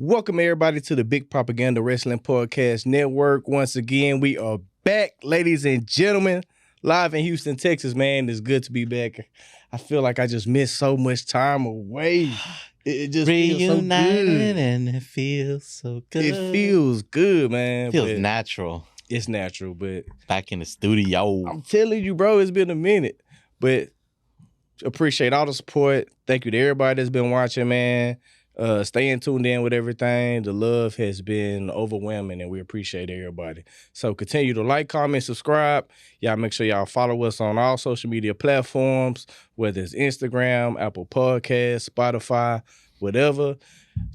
Welcome everybody to the Big Propaganda Wrestling Podcast Network. Once again, we are back, ladies and gentlemen, live in Houston, Texas, man. It's good to be back. I feel like I just missed so much time away. It just feels so good. And it feels so good. It feels good, man. It feels natural. It's natural, but back in the studio. I'm telling you, bro, it's been a minute. But appreciate all the support. Thank you to everybody that's been watching, man. Staying tuned in with everything. The love has been overwhelming, and we appreciate everybody. So continue to like, comment, subscribe. Y'all make sure y'all follow us on all social media platforms, whether it's Instagram, Apple Podcasts, Spotify, whatever.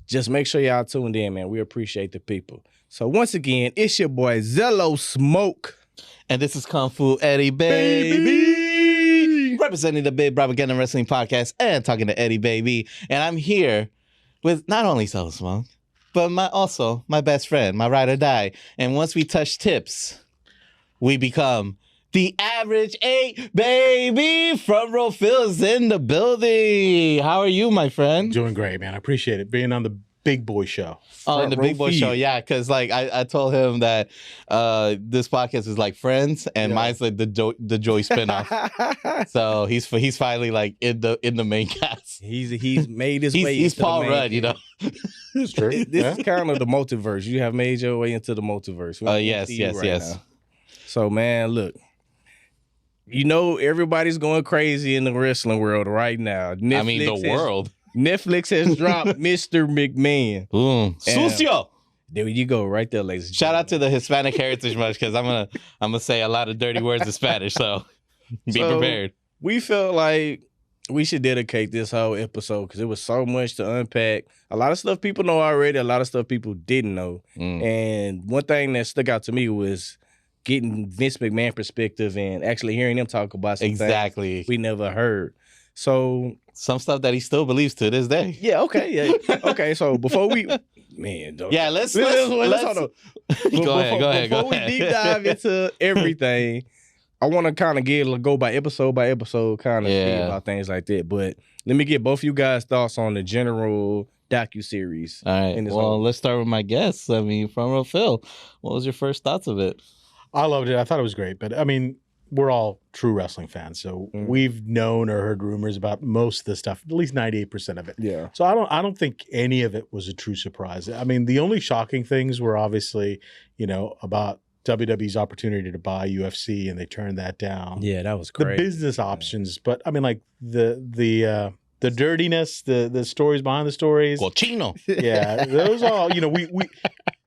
Just make sure y'all tuned in, man. We appreciate the people. So once again, it's your boy Zello Smoke. And this is Kung Fu Eddie, baby. Representing the Big Propaganda Wrestling Podcast and talking to Eddie, baby. And I'm here with not only Zello Smoke, but also my best friend, my ride or die. And once we touch tips, we become the average 8, baby. Front row Phil's in the building. How are you, my friend? Doing great, man. I appreciate it. Being on the Big Boy Show. Oh, in the Big Boy Show, yeah. Because like I told him that this podcast is like Friends, and mine's like the Joey spinoff. So he's finally like in the main cast. He's made his way. He's Paul Rudd, you know. It's true. This is kind of the multiverse. You have made your way into the multiverse. Yes. Now. So man, look. You know everybody's going crazy in the wrestling world right now. World. Netflix has dropped Mr. McMahon. Sucio. There you go, right there, ladies. Shout out to the Hispanic Heritage Month, because I'm gonna say a lot of dirty words in Spanish, so be prepared. We felt like we should dedicate this whole episode because it was so much to unpack. A lot of stuff people know already, a lot of stuff people didn't know. And one thing that stuck out to me was getting Vince McMahon perspective and actually hearing him talk about some things we never heard. So some stuff that he still believes to this day. Yeah, okay. Yeah. Okay, so before we let's hold on. Go ahead. Before we deep dive into everything, I want to kind of go by episode kind of speak about things like that. But let me get both you guys' thoughts on the general docuseries. All right. Well, let's start with my guess. I mean, Front Row Phil, what was your first thoughts of it? I loved it. I thought it was great. But I mean, we're all true wrestling fans, so we've known or heard rumors about most of the stuff, at least 98% of it. Yeah. So I don't think any of it was a true surprise. I mean, the only shocking things were obviously, about WWE's opportunity to buy UFC, and they turned that down. Yeah, that was great. The business options, but I mean, like the dirtiness, the stories behind the stories. Cochino. Yeah, those all. We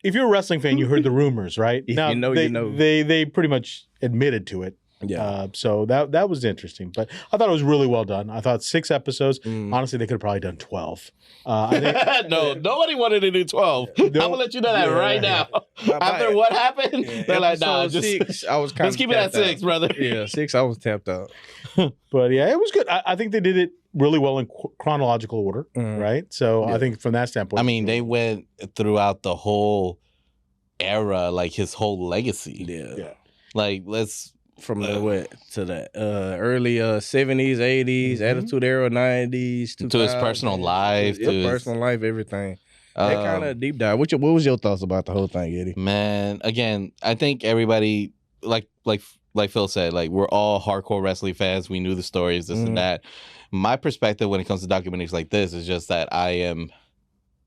if you're a wrestling fan, you heard the rumors, right? Now, they pretty much admitted to it. Yeah. So that was interesting, but I thought it was really well done. I thought 6 episodes. Honestly, they could have probably done 12. I think, no, nobody wanted to do 12. I'm gonna let you know that right now. After what happened, they're like, nah, just 6. I was kind let's keep it at 6, brother. Yeah, 6. I was tapped out. But yeah, it was good. I think they did it really well in chronological order, right? So I think from that standpoint, I mean, they went throughout the whole era, like his whole legacy. Yeah. Like from the early 70s, 80s, Attitude Era, 90s, to his personal life, personal life, everything. That kind of deep dive. What was your thoughts about the whole thing, Eddie? Man, again, I think everybody like Phil said, like we're all hardcore wrestling fans. We knew the stories, this and that. My perspective when it comes to documentaries like this is just that I am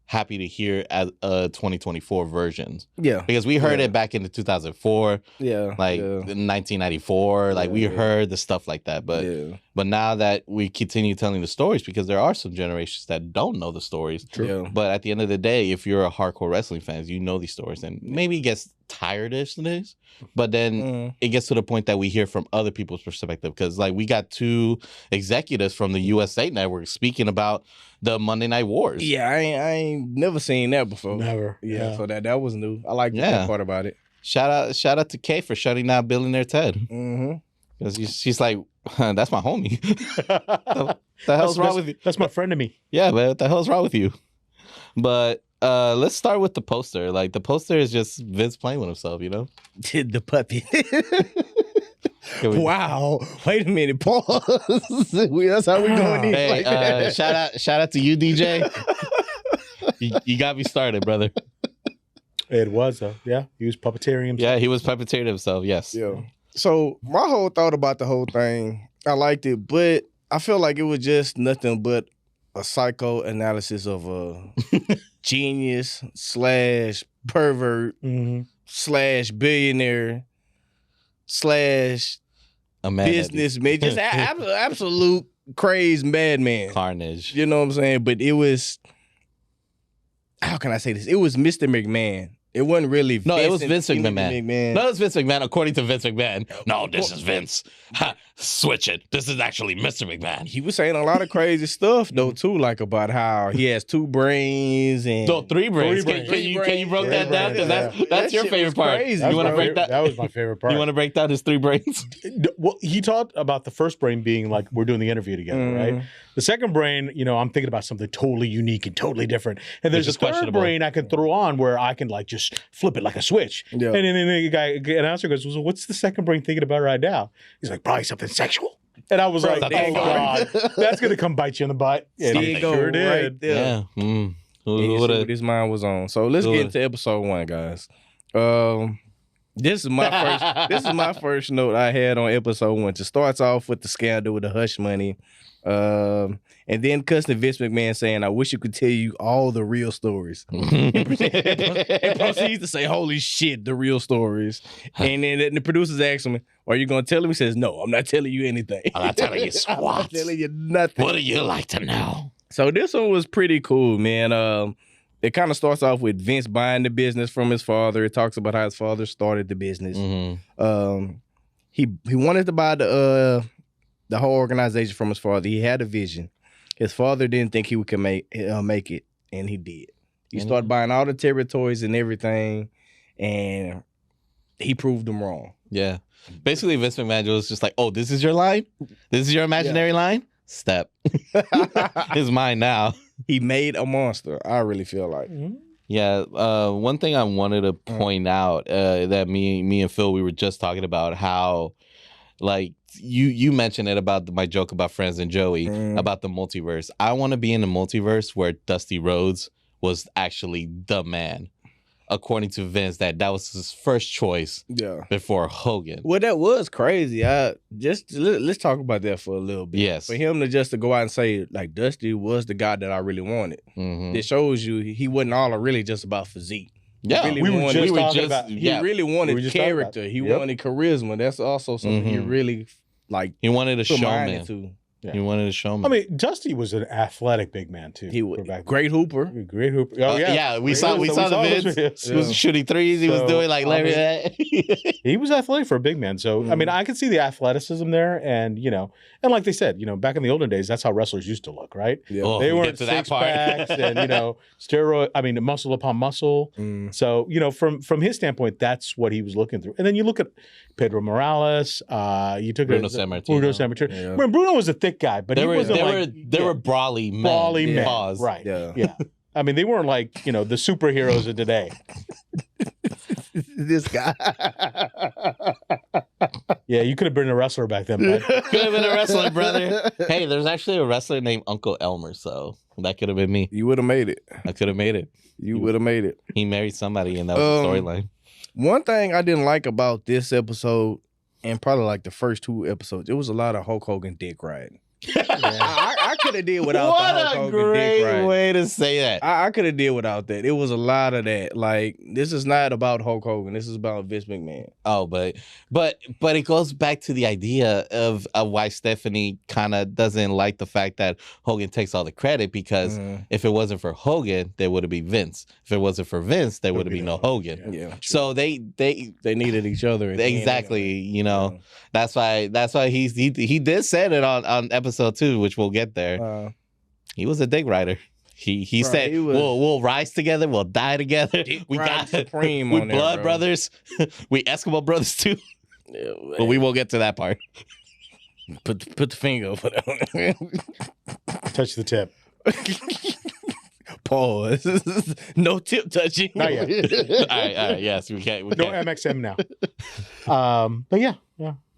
happy to hear as 2024 versions. Yeah. Because we heard it back in the 2004. Yeah. Like in 1994. Like we heard the stuff like that. But now that we continue telling the stories, because there are some generations that don't know the stories. True. Yeah. But at the end of the day, if you're a hardcore wrestling fan, you know these stories. And maybe it gets tired-ish days. But then it gets to the point that we hear from other people's perspective. Because like we got 2 executives from the USA Network speaking about the Monday Night Wars. Yeah, I ain't never seen that before. Never. Yeah. So that was new. I like that part about it. Shout out to Kay for shutting down Billionaire Ted. Because she's like, that's my homie. the hell's wrong with you? That's my friend to me. Yeah, man, what the hell's wrong with you? But let's start with the poster. Like the poster is just Vince playing with himself, The puppy. Wow. Wait a minute. Pause. That's how we going in. Hey, shout out to you, DJ. You got me started, brother. It was, yeah. He was puppeteering himself. Yeah, he was puppeteering himself. Yes. Yeah. So my whole thought about the whole thing, I liked it, but I feel like it was just nothing but a psychoanalysis of a genius / pervert / billionaire / A man businessman, just absolute crazed madman. carnage. You know what I'm saying? But it was, how can I say this? It was Mr. McMahon. It wasn't really No, it was Vince Kennedy McMahon. No, it's Vince McMahon, according to Vince McMahon. No, this is Vince. Ha, switch it. This is actually Mr. McMahon. He was saying a lot of crazy stuff though too, like about how he has 2 brains and No, 3 brains. Three brains. Can you break that down? Because that's That your shit favorite was part. crazy, You want to bro. break that? That was my favorite part. You want to break down his 3 brains? Well, he talked about the first brain being like, we're doing the interview together, right? The second brain, I'm thinking about something totally unique and totally different. And there's Which a is third questionable. brain I can throw on where I can like just flip it like a switch. Yeah. And then the announcer goes, well, what's the second brain thinking about right now? He's like, probably something sexual. And I was like, there you oh go. God, that's going to come bite you in the butt. And There it you go, sure right did. there. Yeah. And you Who see would've- what his mind was on. So let's Who get would've- into episode 1, guys. This is my first. This is my first note I had on episode 1. It starts off with the scandal with the hush money, and then cussing Vince McMahon saying, "I wish you could tell you all the real stories." And proceeds to say, "Holy shit, the real stories." And then the producers ask him, "Are you going to tell him?" He says, "No, I'm not telling you anything. I'm not telling you I'm not squat. telling you nothing." What do you like to know? So this one was pretty cool, man. It kind of starts off with Vince buying the business from his father. It talks about how his father started the business. He wanted to buy the whole organization from his father. He had a vision. His father didn't think he could make it, and he did. He started buying all the territories and everything, and he proved them wrong. Yeah. Basically, Vince McMahon was just like, oh, this is your line? This is your imaginary line? Step. It's mine now. He made a monster, I really feel like. Yeah, one thing I wanted to point out that me and Phil, we were just talking about how, like, you mentioned it about my joke about Friends and Joey, about the multiverse. I want to be in the multiverse where Dusty Rhodes was actually the man. According to Vince, that was his first choice before Hogan. Well, that was crazy. Let's talk about that for a little bit. Yes. For him to just to go out and say, like, Dusty was the guy that I really wanted. It shows you he wasn't all really just about physique. Yeah, He we were just talking about. He really wanted We were just talking about character. it. He Yep. wanted charisma. That's also something he really like. He wanted a put mind showman. into. Yeah. He wanted a showman. I mean, Dusty was an athletic big man too. He was for back great hooper. then. Great hooper. Oh yeah, we saw the vids. videos. He was shooting threes. He was So, doing like Larry. He was athletic for a big man. So I mean, I can see the athleticism there, and and like they said, back in the olden days, that's how wrestlers used to look, right? Yeah. Oh, They we'll weren't get to that six part. packs and steroid. I mean, muscle upon muscle. So from his standpoint, that's what he was looking through. And then you look at Pedro Morales. You took Bruno Sammartino. Bruno Sammartino. Yeah. I mean, Bruno was a thick guy, but They he were wasn't they were brawly men. brawly men. Pause. Right. Yeah. Yeah. I mean, they weren't like the superheroes of today. This guy. Yeah, you could have been a wrestler back then, bud. Could have been a wrestler, brother. Hey, there's actually a wrestler named Uncle Elmer, so that could have been me. You would have made it. I could have made it. You would have made it. He married somebody, and that was the storyline. One thing I didn't like about this episode, and probably like the first 2 episodes, it was a lot of Hulk Hogan dick riding. I could have did without What the Hulk a Hogan dick great riding. way to say that. I could have did without that. It was a lot of that. Like, this is not about Hulk Hogan. This is about Vince McMahon. Oh, but it goes back to the idea of why Stephanie kind of doesn't like the fact that Hogan takes all the credit, because if it wasn't for Hogan, there would have been Vince. If it wasn't for Vince, there would have been no Hogan. Yeah. So they needed each other. at the end exactly, anyway. that's why he did say it on episode 2, which we'll get there. He was a dick rider. He Right, said, he was- we'll rise together, we'll die together. We riding got supreme we on there, blood bro. brothers. We Eskimo brothers too. Yeah, But we won't get to that part. put the finger over there. Touch the tip. Pause. No tip touching. Not yet. all right, yes, we can't. We No can't. MXM now. But yeah.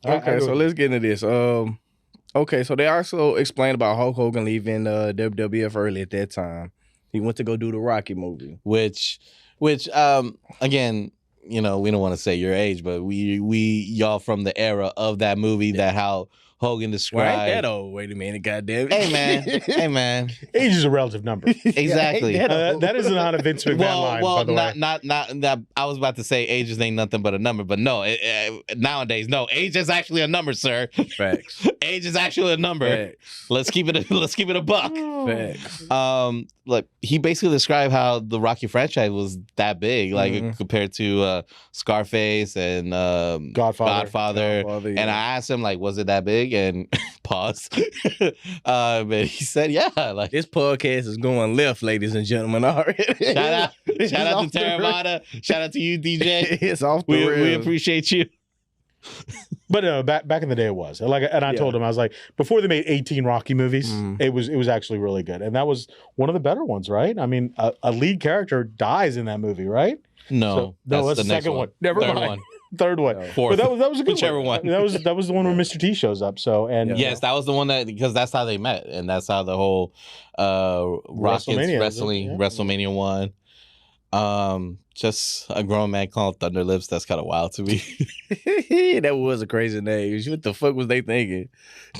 Okay, so let's get into this. Okay, so they also explained about Hulk Hogan leaving WWF early at that time. He went to go do the Rocky movie. which again, we don't want to say your age, but we y'all from the era of that movie that how Hogan Well, described. ain't that old? Wait a minute, goddamn it. Hey man, Age is a relative number. exactly. Ain't that old? That is not a Vince McMahon line, by the way. not that. I was about to say ages ain't nothing but a number, but no. Nowadays, no, age is actually a number, sir. Facts. Age is actually a number. Facts. Let's keep it a buck. Facts. Look, he basically described how the Rocky franchise was that big, like compared to Scarface and Godfather. Yeah. And I asked him, like, was it that big? And pause. But he said, yeah. Like, This podcast is going left, ladies and gentlemen. Already. shout out It's to off the Theravada. Shout out to you, DJ. It's off the We rails. appreciate you. But no, back in the day it was. I told him, I was like, before they made 18 Rocky movies, it was actually really good. And that was one of the better ones, right? I mean, a lead character dies in that movie, right? No, that's the second one. Never Third mind. one. Third one. Fourth. But that was a good Whichever one. I mean, that was the one where Mr. T shows up. So and Yes, that was the one because that's how they met, and that's how the whole Rockets WrestleMania, WrestleMania won. Just a grown man called Thunder Lips. That's kind of wild to me. That was a crazy name. What the fuck was they thinking?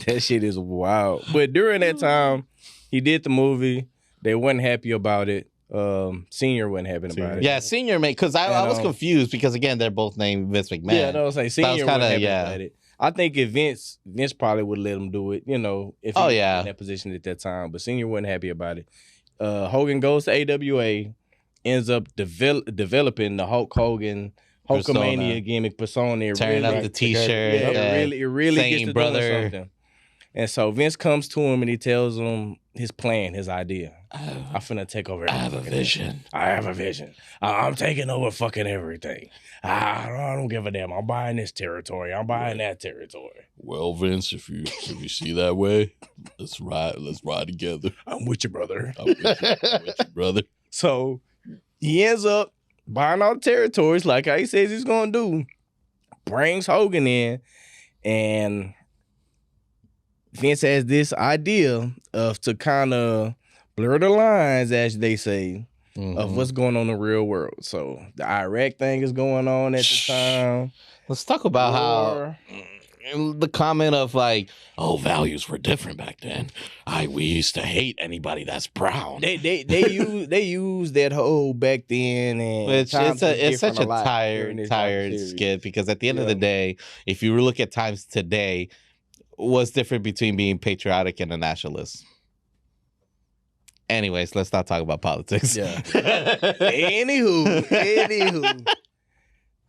That shit is wild. But during that time, he did the movie. They wasn't happy about it. Senior wasn't happy about it. Yeah, Senior made because I was confused because again they're both named Vince McMahon. Yeah, no, say Senior kinda, wasn't happy about it. I think if Vince probably would let him do it, if he was in that position at that time. But Senior wasn't happy about it. Hogan goes to AWA, ends up developing the Hulk Hogan Hulkamania gimmick persona. Turning up the T-shirt. It really gets to brother. doing something. And so Vince comes to him and he tells him his plan, his idea. I'm finna take over everything. I have a vision. I have a vision. I'm taking over fucking everything. I don't give a damn. I'm buying this territory. I'm buying that territory. Well, Vince, if you see that way, let's ride together. I'm with you, brother. I'm with you, brother. So he ends up buying all the territories like how he says he's gonna do. Brings Hogan in, and Vince has this idea of to kind of blur the lines, as they say, of what's going on in the real world. So the Iraq thing is going on at the time. Let's talk about how the comment of like, oh, values were different back then. We used to hate anybody that's brown. They use that whole back then, and it's such a tired skit because at the end of the day, if you look at times today, what's different between being patriotic and a nationalist? Anyways, let's not talk about politics. Yeah. Anywho.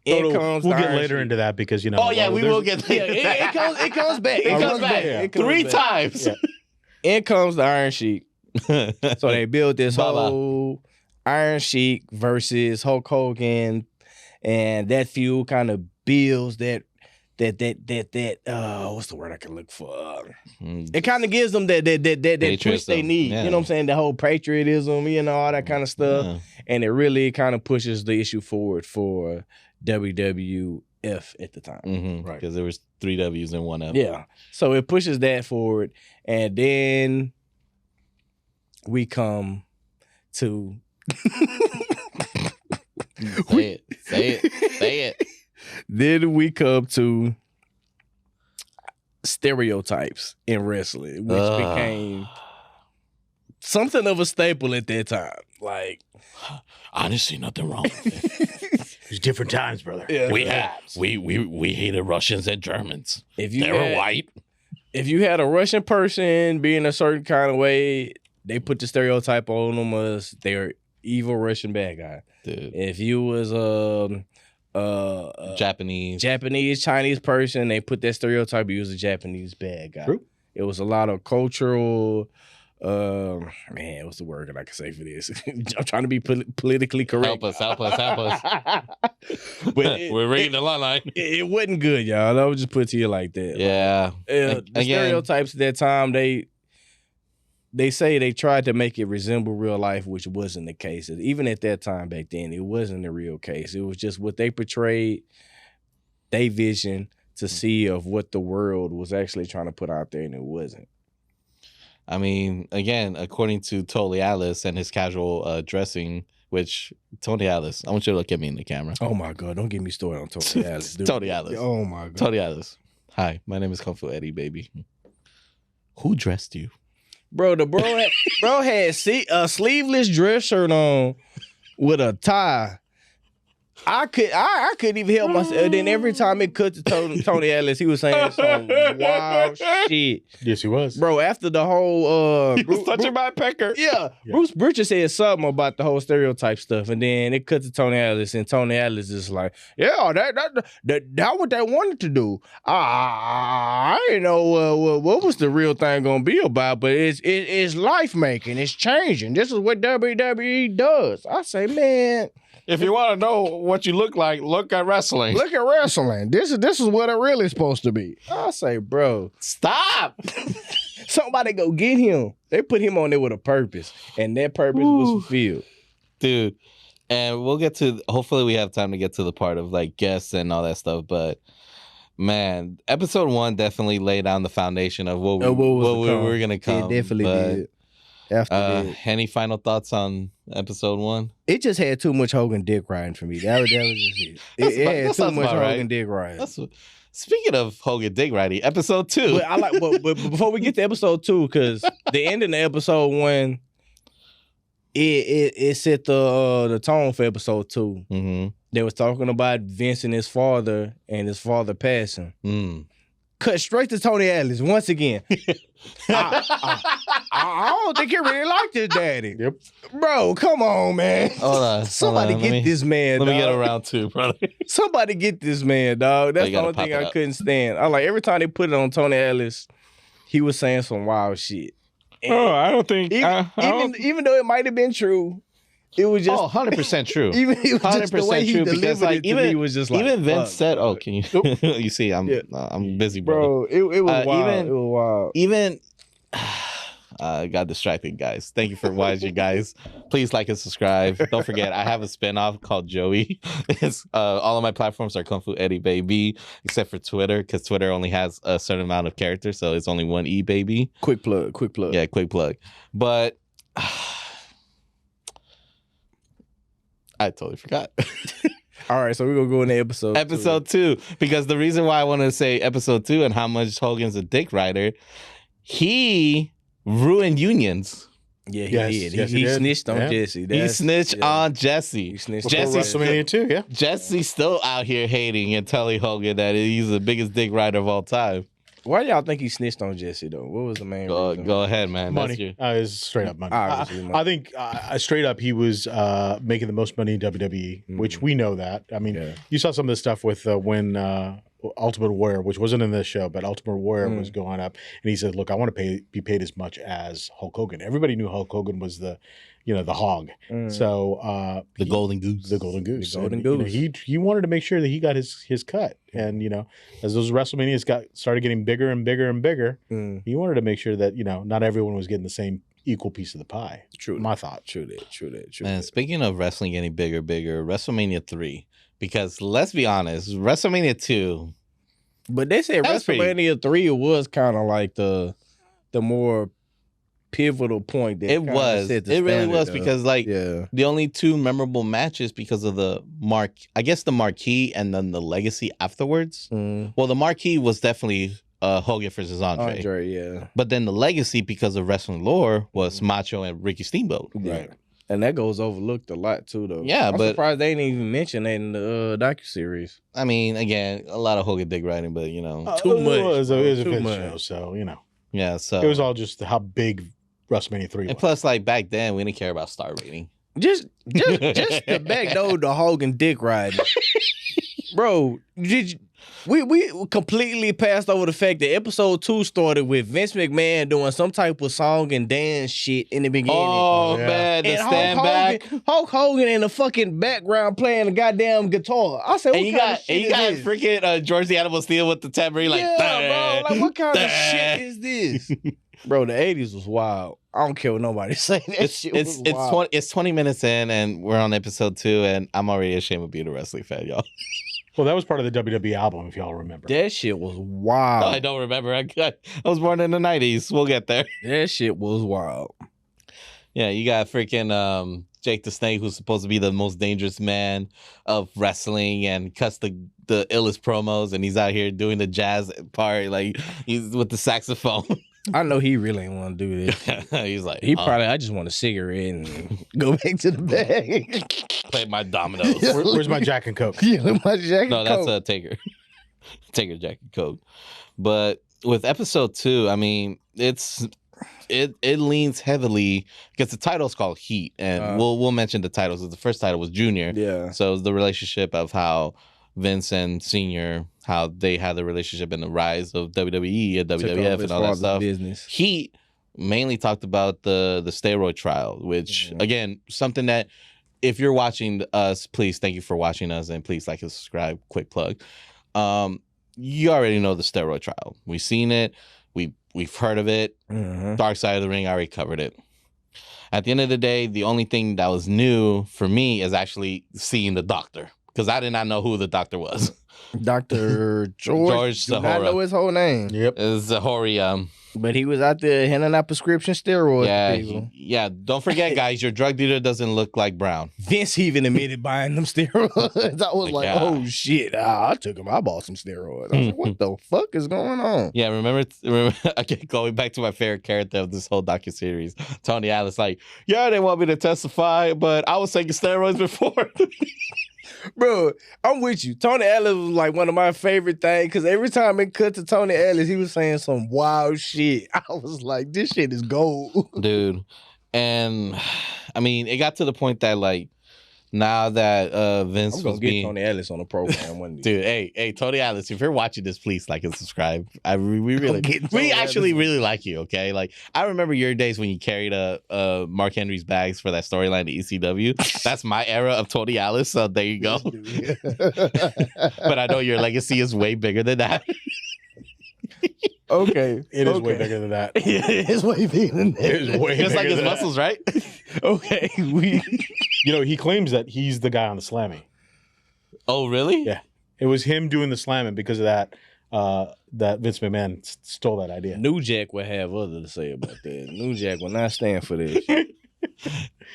We'll get later into that because Oh yeah, we will get later. It comes back. It comes back. It comes 3 back. times. Yeah. In comes the Iron Sheik. So they built this whole Iron Sheik versus Hulk Hogan, and that feud kind of builds that what's the word I can look for? It kind of gives them that push they need. Yeah. You know what I'm saying? The whole patriotism, all that kind of stuff. Yeah. And it really kind of pushes the issue forward for WWF at the time. Right. Because there was 3 W's and 1 F. Yeah. So it pushes that forward. And then we come to Say it. Then we come to stereotypes in wrestling, which became something of a staple at that time. Like, I didn't see nothing wrong with it. It's different times, brother. Yeah, we hated Russians and Germans. They were white. If you had a Russian person being a certain kind of way, they put the stereotype on them as they're evil Russian bad guy. Dude. If you was Japanese, Chinese person, they put that stereotype, you was a Japanese bad guy. True. It was a lot of cultural, what's the word that I can say for this? I'm trying to be politically correct. Help us. But we're reading the line. It wasn't good, y'all. I would just put it to you like that. Yeah. The stereotypes at that time, they say they tried to make it resemble real life, which wasn't the case. Even at that time back then, it wasn't the real case. It was just what they portrayed, their vision to see of what the world was actually trying to put out there, and it wasn't. I mean, again, according to Tony Atlas and his casual dressing, which Tony Atlas, I want you to look at me in the camera. Oh my God, don't get me started on Tony Atlas. Dude. Tony Atlas. Oh my God. Tony Atlas. Hi, my name is Kung Fu Eddie, baby. Who dressed you? Bro, the bro had a sleeveless dress shirt on with a tie. I couldn't even help myself. And then every time it cut to Tony Atlas, he was saying some wild shit. Yes, he was. Bro, after the whole He was touching my pecker. Yeah. Bruce Bridges said something about the whole stereotype stuff, and then it cut to Tony Atlas, and Tony Atlas is like, "Yeah, that what they wanted to do. I didn't know what was the real thing gonna be about, but it's life making, it's changing. This is what WWE does." I say, man, If you want to know what you look like, look at wrestling. look at wrestling. This is what it really supposed to be. I say, bro, Stop. somebody go get him. They put him on there with a purpose, and that purpose was fulfilled. Dude. And we'll get to, hopefully we have time to get to the part of like guests and all that stuff. But man, episode 1 definitely laid down the foundation of what we were going to come. It definitely did. After that. Any final thoughts on episode 1? It just had too much Hogan dick riding for me. That was just it. It had too much Hogan dick riding. Speaking of Hogan dick riding, episode 2. But I like, but before we get to episode 2, because the ending of episode 1, it set the tone for episode 2. Mm-hmm. They was talking about Vince and his father passing. Mm. Cut straight to Tony Atlas once again. I don't think he really liked his daddy. Yep. Bro, come on, man. Hold on. Somebody get this man, Let dog. me get around 2, brother. Somebody get this man, dog. That's you the gotta only pop thing it I up. couldn't stand. I like every time they put it on Tony Atlas, he was saying some wild shit. I don't think. Even though it might have been true, it was just 100% true. even it was just the 100% way he true, delivered because, like, it to me was just like even Vince fuck, said, bro. "Oh, can you?" You see, I'm busy, Bro, it was wild. even- It was wild. Even I got distracted, guys. Thank you for watching, guys. Please like and subscribe. Don't forget, I have a spinoff called Joey. It's all of my platforms are Kung Fu Eddie Baby, except for Twitter, because Twitter only has a certain amount of characters, so it's only one E baby. Quick plug. Yeah, quick plug. But I totally forgot. All right, so we're gonna go into episode Episode 2, because the reason why I wanted to say episode 2 and how much Hogan's a dick rider, he ruined unions. Yeah, he Yes, did. yes, he he did. snitched on Yeah. Jesse. He snitched on Jesse. He snitched Before on Jesse- WrestleMania 2, yeah. Jesse's still out here hating and telling Hogan that he's the biggest dick rider of all time. Why y'all think he snitched on Jesse though? What was the main reason? Go ahead, man. That's Money. your... Is straight up money. Obviously, money. I think straight up he was making the most money in WWE, which we know that. I mean, Yeah. you saw some of the stuff with when Ultimate Warrior, which wasn't in this show, but Ultimate Warrior was going up, and he said, "Look, I want to be paid as much as Hulk Hogan." Everybody knew Hulk Hogan was the hog. So The Golden Goose. the Golden Goose. The Golden And, you know, Goose. he wanted to make sure that he got his cut, and as those WrestleManias started getting bigger and bigger and bigger, he wanted to make sure that not everyone was getting the same equal piece of the pie. True. My thought. True that. And speaking of wrestling getting bigger, WrestleMania 3. Because let's be honest, WrestleMania 2. But they said That was pretty- WrestleMania 3 was kind of like the more pivotal point. That It kinda was. set the It really standard was, up. because like yeah. the only 2 memorable matches because of the the marquee and then the legacy afterwards. Well, the marquee was definitely Hogan versus Andre. Yeah. But then the legacy, because of wrestling lore, was Macho and Ricky Steamboat. Right. And that goes overlooked a lot too, though. Yeah, I'm but- surprised they didn't even mention that in the docuseries. I mean, again, a lot of Hogan dick riding, but Too much, It was a too fifth much. show, so yeah. So it was all just how big WrestleMania 3 and was. plus, like back then, we didn't care about star rating. Just to backdoor the Hogan dick riding, bro. We completely passed over the fact that episode 2 started with Vince McMahon doing some type of song and dance shit in the beginning. Oh Yeah. man, the And stand back. Hulk Hogan in the fucking background playing the goddamn guitar. I said, what And you kind got of shit is this? freaking George the Animal Steel with the tambourine, like, Yeah, bro. Like, what kind of "Bah." shit is this? Bro, the 80s was wild. I don't care what nobody say. That shit was wild. It's 20 minutes in, and we're on episode 2, and I'm already ashamed of being a wrestling fan, y'all. Well, that was part of the WWE album, if y'all remember. That shit was wild. I don't remember. I was born in the 90s. We'll get there. That shit was wild. Yeah, you got freaking Jake the Snake, who's supposed to be the most dangerous man of wrestling and cuts the illest promos, and he's out here doing the jazz part, like he's with the saxophone. I know he really ain't want to do this. He's like, I just want a cigarette and go back to the bag. play my dominoes. Where's my Jack and Coke? Yeah, my jacket. No, that's a Taker. Taker Jack and Coke. But with episode 2, I mean, it leans heavily because the title's called Heat, and we'll mention the titles. The first title was Junior. Yeah. So it's the relationship of how Vince and Senior, how they had the relationship in the rise of WWE and WWF and all that stuff. Business. Heat mainly talked about the steroid trial, which again, something that if you're watching us, please thank you for watching us, and please like and subscribe. Quick plug. You already know the steroid trial. We've seen it. We've heard of it. Dark Side of the Ring, I already covered it. At the end of the day, the only thing that was new for me is actually seeing the doctor, because I did not know who the doctor was. Dr. George Zahora. I know his whole name. Yep. It's Zahori. But he was out there handing out prescription steroids to people. Yeah. Don't forget, guys, your drug dealer doesn't look like Brown. Vince even admitted buying them steroids. I was like, oh shit, I took him. I bought some steroids. I was like, what the fuck is going on? Yeah, remember again, going back to my favorite character of this whole docuseries, Tony Atlas, like, yeah, they want me to testify, but I was taking steroids before. Bro, I'm with you. Tony Atlas was like one of my favorite things, because every time it cut to Tony Atlas, he was saying some wild shit. I was like, this shit is gold. Dude. And I mean, it got to the point that like now that Vince I'm gonna was get being Tony Atlas on the program one day. Dude, hey, Tony Atlas, if you're watching this, please like and subscribe. getting Tony We actually Atlas. really like you, okay? Like, I remember your days when you carried a Mark Henry's bags for that storyline to ECW. That's my era of Tony Atlas, so there you go. But I know your legacy is way bigger than that. Okay. It is way bigger than that. It is way bigger than that. It is way Just like bigger his than muscles, right? Okay. He claims that he's the guy on the slamming. Oh, really? Yeah. It was him doing the slamming because of that. That Vince McMahon stole that idea. New Jack would have other to say about that. New Jack will not stand for this.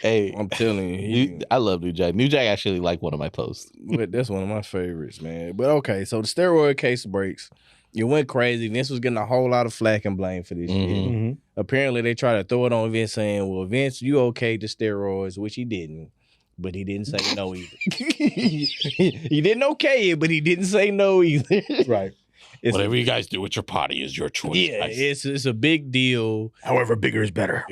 Hey, I'm telling you. I love New Jack. New Jack actually liked one of my posts. But that's one of my favorites, man. But okay, so the steroid case breaks. You went crazy. Vince was getting a whole lot of flack and blame for this shit. Mm-hmm. Apparently, they tried to throw it on Vince, saying, well, Vince, you okayed the steroids, which he didn't. But he didn't say no either. He didn't okay it, but he didn't say no either. Right. Whatever you guys do with your body is your choice. Yeah, guys. it's a big deal. However, bigger is better.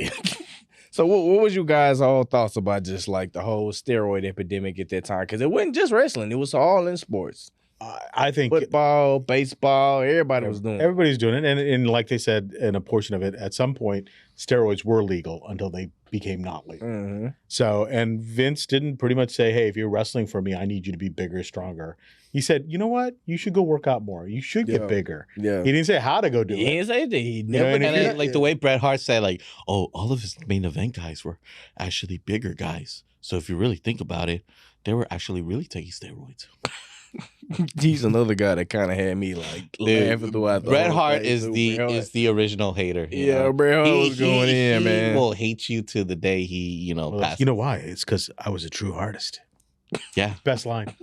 So what was you guys all thoughts about just like the whole steroid epidemic at that time? Because it wasn't just wrestling. It was all in sports. I think Football, baseball, everybody was doing it. everybody's doing it. And like they said, in a portion of it, at some point, steroids were legal until they became not legal. Mm-hmm. So, and Vince didn't pretty much say, hey, if you're wrestling for me, I need you to be bigger, stronger. He said, you know what? You should go work out more. You should get bigger. Yeah. He didn't say how to go do He it. didn't say that. He know, never and if And did. then, like the way Bret Hart said, like, oh, all of his main event guys were actually bigger guys. So if you really think about it, they were actually really taking steroids. He's another guy that kind of had me like laughing throughout the Bret whole Hart thing, is too. the Bret Hart. is the original hater. you Yeah, know? Bret Hart was going in, he man. will hate you to the day he, Well, passed. you know why? It's because I was a true artist. Yeah, Best line.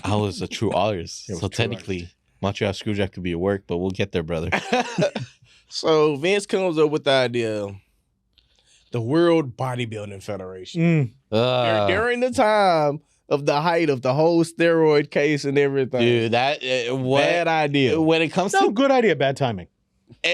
I was a true artist. It was So true technically, Montreal Screwjack could be a work, but we'll get there, brother. So Vince comes up with the idea, the World Bodybuilding Federation. During the time of the height of the whole steroid case and everything. dude, that Bad idea. when it comes No, to good idea, bad timing.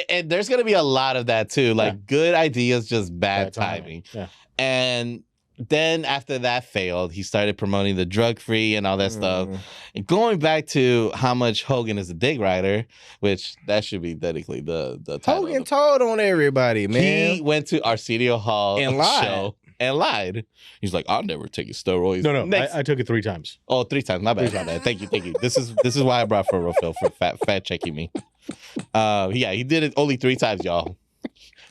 and there's gonna be a lot of that too. Like Yeah. good ideas, just bad Bad timing. timing. Yeah. And then after that failed, he started promoting the drug free and all that stuff. And going back to how much Hogan is a dick rider, which that should be technically the title. Hogan told on everybody, man. He went to Arsenio Hall And lied. show and lied. He's like, I'll never take steroids. No, Next. I took it 3 times. Oh, 3 times. My bad. My bad. Thank you. This is why I brought for Rafael for fat checking me. Yeah, he did it only 3 times, y'all.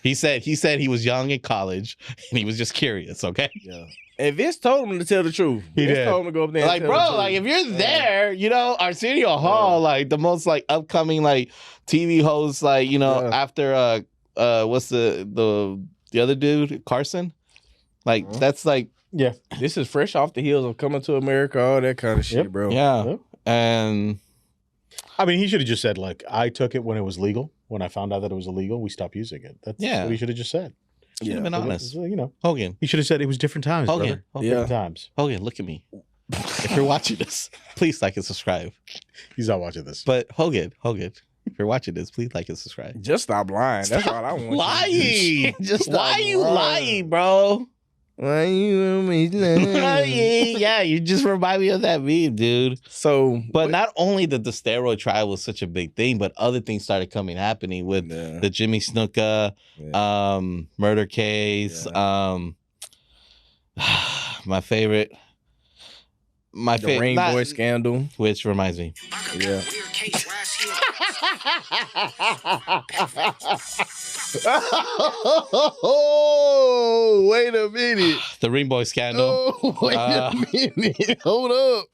He said he was young in college and he was just curious. Okay. Yeah. And Vince told him to tell the truth. He Vince did. told him to go up there and Like, tell bro, the truth. like if you're there, you know, Arsenio Hall, like the most like upcoming like TV host, like, you know, after what's the other dude, Carson? Like that's like Yeah. This is fresh off the heels of Coming to America, all that kind of shit, bro. yeah. Yep. And I mean, he should have just said, like, I took it when it was legal. When I found out that it was illegal, we stopped using it. That's what he should have just said. should have been honest. You know, Hogan. he should have said it was different times, Hogan. brother. Yeah. Different times. Hogan, look at me. If you're watching this, please like and subscribe. He's not watching this. But Hogan, if you're watching this, please like and subscribe. Just stop lying. That's all I want. Lying. Just stop Why are you lying, bro? Why you lying? Yeah, you just remind me of that meme, dude. So, But not only that the steroid trial was such a big thing, but other things started happening with the Jimmy Snuka murder case. My favorite. the Ring Boy scandal. Which reminds me. Yeah. Oh, wait a minute. The Ring Boy scandal. Oh, wait a minute. Hold up.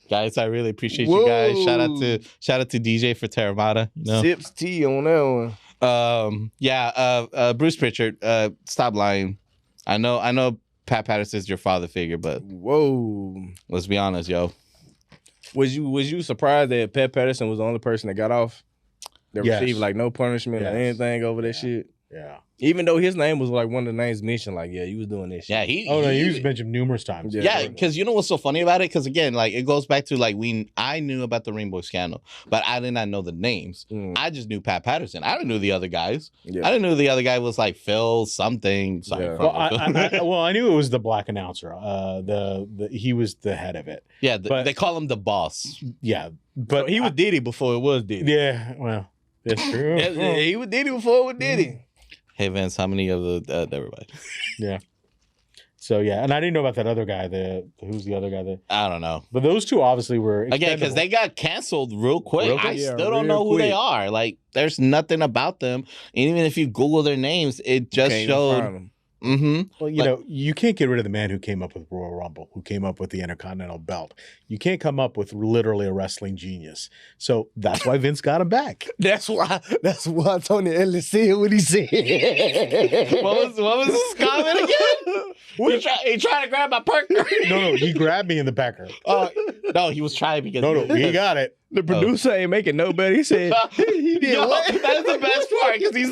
Guys, I really appreciate you guys. Shout out to DJ for Terramata. You know? Sips tea on that one. Bruce Pritchard, stop lying. I know Pat Patterson's your father figure, but whoa. Let's be honest, yo. Was you surprised that Pat Patterson was the only person that got off? That received like no punishment or anything over that shit? Yeah. Even though his name was like one of the names mentioned, like, yeah, you was doing this shit. Yeah, he was mentioned numerous times. Yeah, because you know what's so funny about it? Because again, like it goes back to like I knew about the Rainbow Scandal, but I did not know the names. I just knew Pat Patterson. I didn't know the other guys. Yeah. I didn't know the other guy was like Phil something. Sorry, Well, I knew it was the black announcer. He was the head of it. Yeah, they call him the boss. Yeah, but he was Diddy before it was Diddy. Yeah, well, that's true. He was Diddy before it was Diddy. Hey Vince, how many of the never mind. Yeah. So yeah, and I didn't know about that other guy. Who's the other guy? I don't know. But those two obviously were again because they got canceled real quick. I still don't know who they are. Like, there's nothing about them. And even if you Google their names, it just showed. Mm-hmm. Well, you know, you can't get rid of the man who came up with Royal Rumble, who came up with the Intercontinental Belt. You can't come up with literally a wrestling genius. So that's why Vince got him back. That's why Tony Ellis said what he said. What was his comment again? He tried to grab my perker. No, he grabbed me in the pecker. No, he was trying because he got it. The producer ain't making no better. He said he did what? That's the best part because he's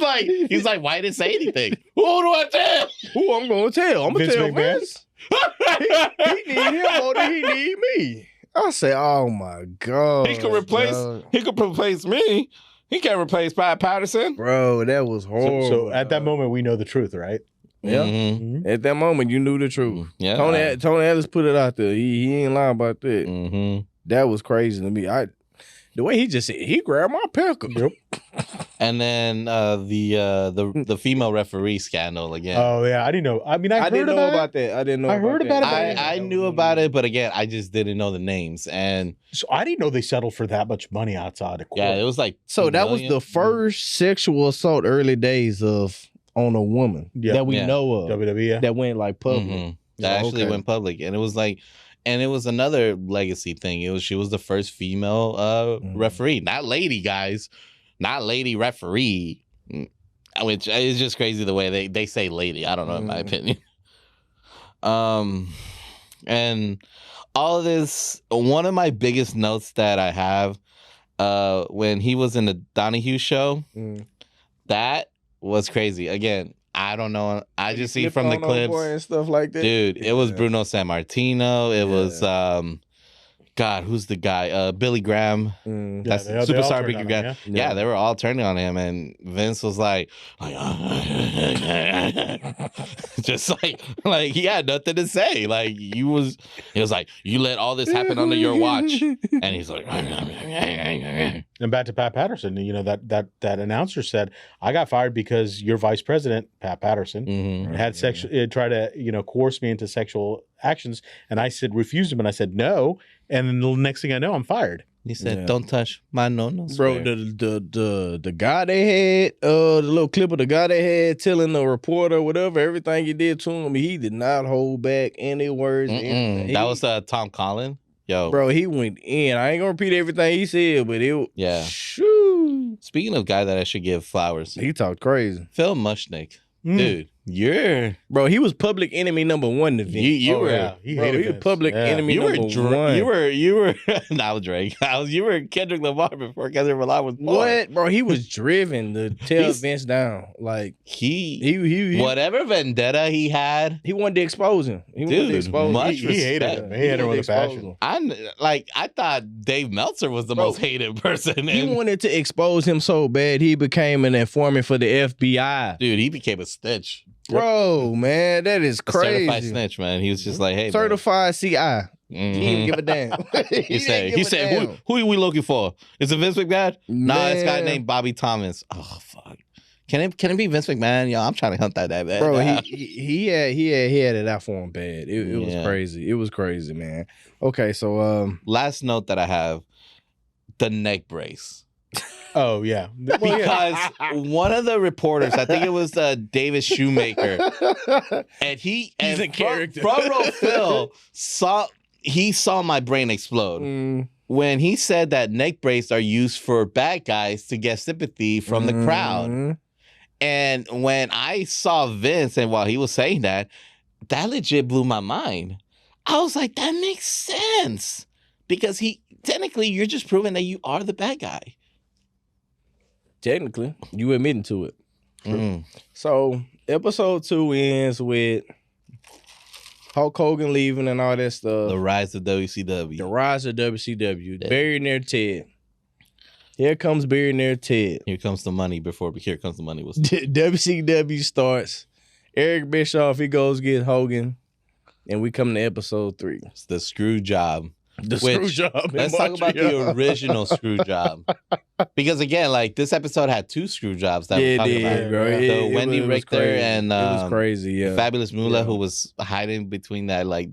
like, why didn't say anything? Who do I tell? Who I'm gonna tell? I'm gonna Vince tell McMahon? Vince. He need him more than he need me. I say, oh my god, he could replace me. He can't replace Pat Patterson, bro. That was horrible. So at that moment, we know the truth, right? Yeah. Mm-hmm. At that moment, you knew the truth. Yeah. Tony Ellis put it out there. He ain't lying about that. Mm-hmm. That was crazy to me. The way he just said, he grabbed my pecker. Yep. And then the female referee scandal again. Oh yeah, I didn't know. I mean, I didn't know about that. I didn't know. I heard about it. I knew about it, but again, I just didn't know the names. And so I didn't know they settled for that much money outside of court. Yeah, it was like so. That was the first sexual assault early days on a woman that we know of. WWE that went like public. Mm-hmm. That actually went public, and it was like. And it was another legacy thing. She was the first female referee, not lady, guys, not lady referee. Which is just crazy the way they say lady. I don't know, in my opinion. And all of this. One of my biggest notes that I have, when he was in the Donahue show, that was crazy. Again. I don't know. I just see from the clips and stuff like that. Dude, it was Bruno Sammartino. It was God, who's the guy? Billy Graham. That's Superstar Billy Graham. Yeah, they were all turning on him, and Vince was like just like he had nothing to say. Like he was like, you let all this happen under your watch, and he's like. And back to Pat Patterson, you know that announcer said, "I got fired because your vice president, Pat Patterson, had tried to coerce me into sexual actions," and I refused him, and I said no, and then the next thing I know, I'm fired. He said, Yeah. "Don't touch my no." Bro, the guy they had, the little clip of the guy they had telling the reporter whatever, everything he did to him, he did not hold back any words. Anything. That was Tom Collin. Yo, Bro, he went in. I ain't gonna repeat everything he said, but Yeah. Shoo. Speaking of guy that I should give flowers, He talked crazy. Phil Mushnick. Dude, you're Bro, he was public enemy number one to Vince. you Oh, were yeah. He Bro, hated he was Vince. public Yeah. enemy you were number one. you were now Drake. You were Kendrick Lamar before Kendrick Lamar was born. What? Bro, he was driven to tear He's- Vince down. Like He he whatever vendetta he had, he wanted to expose him. He wanted to Dude, expose much him. He hated him. He hated him with a passion. I thought Dave Meltzer was the Bro, most hated person. He And, wanted to expose him so bad he became an informant for the FBI. dude, he became a snitch. Bro, man, that is A certified crazy. snitch, man. He was just like, hey, Certified CI. man. He didn't even give a damn. He said, who are we looking for? Is it Vince McMahon? Nah, it's a guy Man. named Bobby Thomas. Oh fuck. Can it be Vince McMahon? Yo, I'm trying to hunt that bad. Bro, down. he had it out for him bad. It was Yeah. crazy. It was crazy, man. Okay, so Last note that I have, the neck brace. Oh, yeah. Well, yeah. Because one of the reporters, I think it was David Shoemaker, and He's a character. Front row Phil saw my brain explode when he said that neck braces are used for bad guys to get sympathy from the crowd. And when I saw Vince, and while he was saying that legit blew my mind. I was like, that makes sense. Because technically, you're just proving that you are the bad guy. Technically, you admitting to it. Mm. So episode 2 ends with Hulk Hogan leaving and all that stuff. The rise of WCW. The rise of WCW. Yeah. Billionaire Ted. Here comes Billionaire Ted. Here comes the money before Here Comes the Money was. WCW starts. Eric Bischoff, he goes get Hogan. And we come to episode 3. It's the screw job. The Which- screw job. in Let's talk about the Montreal. original screw job. Because again, like this episode had 2 screw jobs that Yeah, we're it talking did, about. bro. The Wendy it was Richter crazy. and, it was crazy, yeah. Fabulous Moolah, Yeah. who was hiding between that like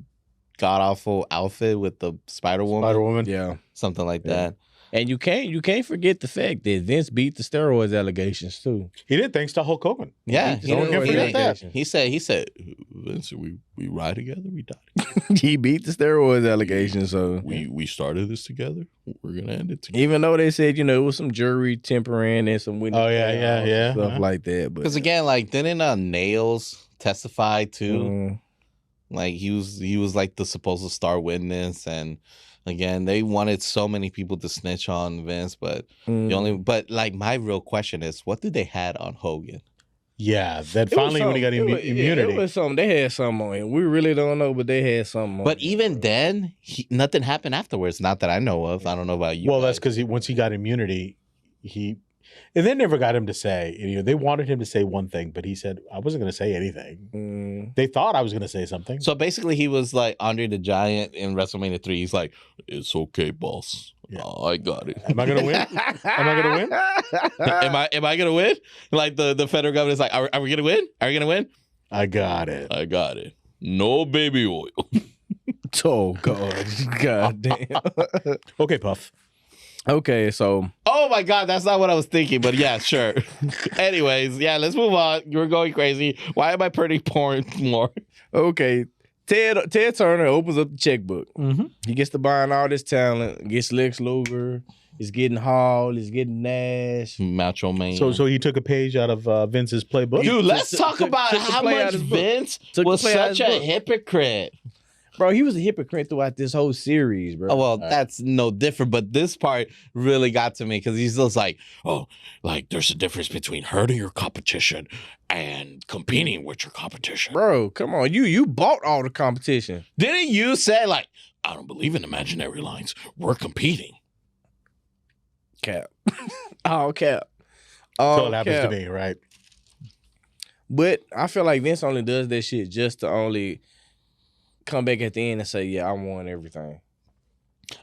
god awful outfit with the Spider Woman, Spider Woman. Yeah. something like Yeah. that. And you can't forget the fact that Vince beat the steroids allegations too. He did, thanks to Hulk Hogan. Yeah, He Don't didn't- forget he that. didn't- He said, Vince, we ride together, we die. He beat the steroids allegations, so We started this together. We're gonna end it together. even though they said, it was some jury tampering and some witness Oh, yeah, yeah, stuff yeah. like that. But Because again, like didn't Nails testify too? mm, Like he was like the supposed star witness, and again they wanted so many people to snitch on Vince, but but like my real question is, what did they had on Hogan? Yeah, that it was finally when he got something- immunity. it was something. They had something on him. We really don't know, but they had something on But him. even then, nothing happened afterwards. Not that I know of. I don't know about you. Well, that's guys. because once he got immunity, and they never got him to say. They wanted him to say one thing, but he said, "I wasn't going to say anything." Mm. They thought I was going to say something. So basically, he was like Andre the Giant in WrestleMania 3. He's like, "It's okay, boss. Yeah. I got it. Am I going to win? Am I going to win? am I gonna win?" Like the federal government is like, "Are we gonna win? Are we gonna win? I got it. I got it. No baby oil." Oh God, God damn. Okay, Puff. Okay, so Oh my God, that's not what I was thinking, but yeah, sure. Anyways, yeah, let's move on. You're going crazy. Why am I pretty porn more? okay, Ted Turner opens up the checkbook. Mm-hmm. He gets to buying all this talent. Gets Lex Luger. He's getting Hall. He's getting Nash. Macho Man. So he took a page out of Vince's playbook. Dude, let's took- talk took- about took the how play out much of his book. Vince Took the was play out of such his a book. hypocrite. Bro, he was a hypocrite throughout this whole series, bro. Oh, well, that's no different, but this part really got to me because he's just like, oh, like there's a difference between hurting your competition and competing with your competition. Bro, come on. You bought all the competition. Didn't you say like, I don't believe in imaginary lines. We're competing. Cap. Oh, cap. Until Oh, it happens cap. to me, right? But I feel like Vince only does that shit just to only come back at the end and say, yeah, I won everything.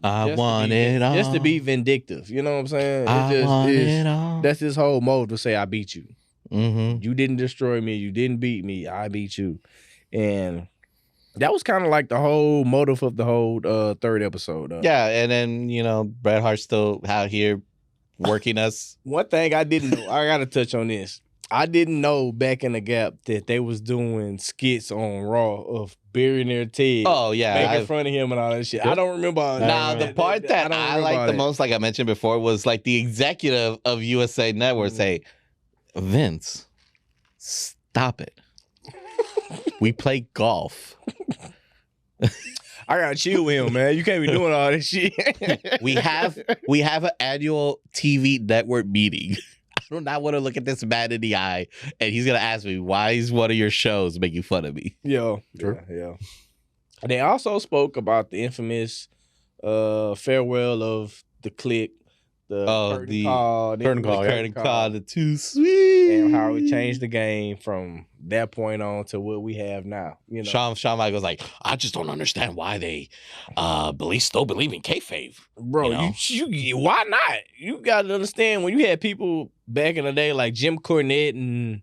I Just to want be- it all. Just to be vindictive. You know what I'm saying? I want is- it all. That's his whole mode to say, I beat you. Mm-hmm. You didn't destroy me. You didn't beat me. I beat you. And That was kind of like the whole motive of the whole third episode. Yeah, and then Bret Hart's still out here working us. One thing I didn't know, I gotta touch on this. I didn't know back in the Gap that they was doing skits on Raw of burying their Ted. Oh yeah, making fun of him and all that shit. I don't remember all that. Now the part that I liked the most, like I mentioned before, was like the executive of USA Network say, "Vince, stop it. We play golf." I gotta chill with him, man. You can't be doing all this shit. we have an annual TV network meeting. I do not want to look at this man in the eye, and he's gonna ask me, why is one of your shows making fun of me? Yeah. And they also spoke about the infamous farewell of the clique, the curtain call, the Too Sweet, and how it changed the game from that point on to what we have now. Shawn Michaels like, I just don't understand why they still believe in kayfabe, bro. You why not? You got to understand when you had people back in the day like Jim Cornette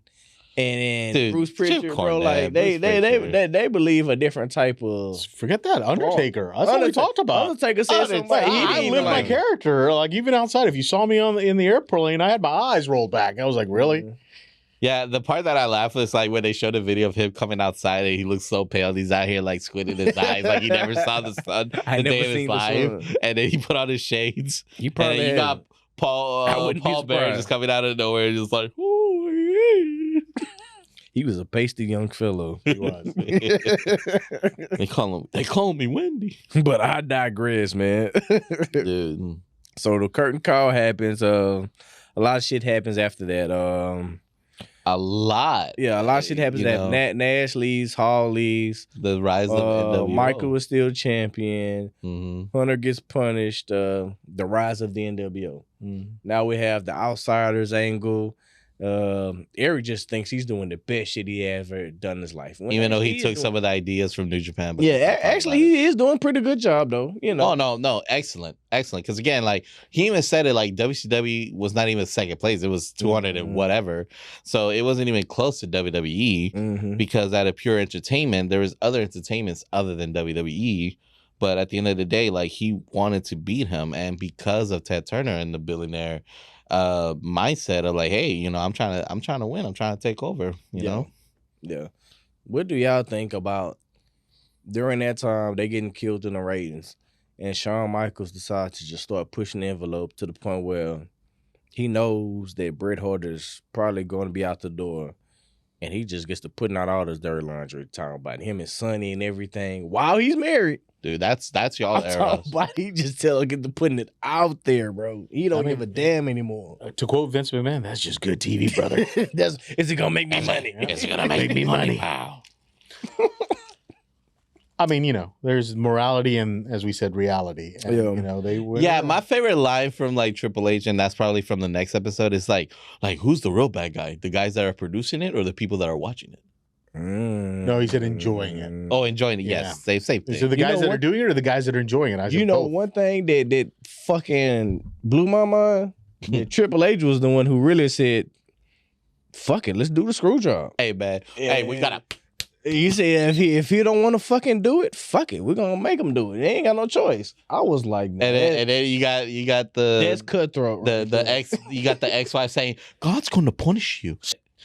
and Dude, Bruce Prichard, bro. Like they believe a different type of. Forget that Undertaker. That's what we talked about. Undertaker said something. I lived my character. Like even outside, if you saw me in the airplane, I had my eyes rolled back. I was like, really? Mm-hmm. Yeah, the part that I laughed was like when they showed a video of him coming outsid and he looks so pale. And he's out here like squinting his eyes like he never saw the sun the day of his life. And then he put on his shades. You got Paul Bear just coming out of nowhere and just like, ooh, yeah. He was a pasty young fellow. He was. They call me Wendy. But I digress, man. Dude. So the curtain call happens. A lot of shit happens after that. A lot. Yeah, a lot of shit happens. Nash leaves, Hall leaves. The rise of NWO. Michael is still champion. Mm-hmm. Hunter gets punished. The rise of the NWO. Mm-hmm. Now we have the outsiders angle. Eric just thinks he's doing the best shit he ever done in his life. Even though he took some of the ideas from New Japan. But actually, he is doing a pretty good job, though. Oh, no. Excellent. Because, again, like, he even said it, like, WCW was not even second place. It was 200 and whatever. So it wasn't even close to WWE because out of pure entertainment, there was other entertainments other than WWE. But at the end of the day, like, he wanted to beat him. And because of Ted Turner and the billionaire mindset of like, hey, I'm trying to win. I'm trying to take over, you know? Yeah. What do y'all think about during that time they getting killed in the ratings and Shawn Michaels decides to just start pushing the envelope to the point where he knows that Bret Hart is probably going to be out the door and he just gets to putting out all this dirty laundry talking about him and Sonny and everything while he's married. Dude, that's y'all era. He just get to putting it out there, bro. He don't give a damn anymore. To quote Vince McMahon, that's just good TV, brother. Is it gonna make me money? Is it gonna make me money? Wow. I mean, there's morality and, as we said, reality. And, they were. Yeah, my favorite line from like Triple H, and that's probably from the next episode, is like who's the real bad guy? The guys that are producing it or the people that are watching it? No, he said enjoying it. Oh, enjoying it. Yes, same thing. So the guys that are doing it or the guys that are enjoying it? I said both. One thing that fucking blew my mind. Triple H was the one who really said, "Fuck it, let's do the screw job." Hey man, hey, we gotta. He said, if he don't want to fucking do it, fuck it, we're gonna make him do it. They ain't got no choice. I was like, man, and then you got the that's cutthroat. You got the ex-wife saying, "God's going to punish you."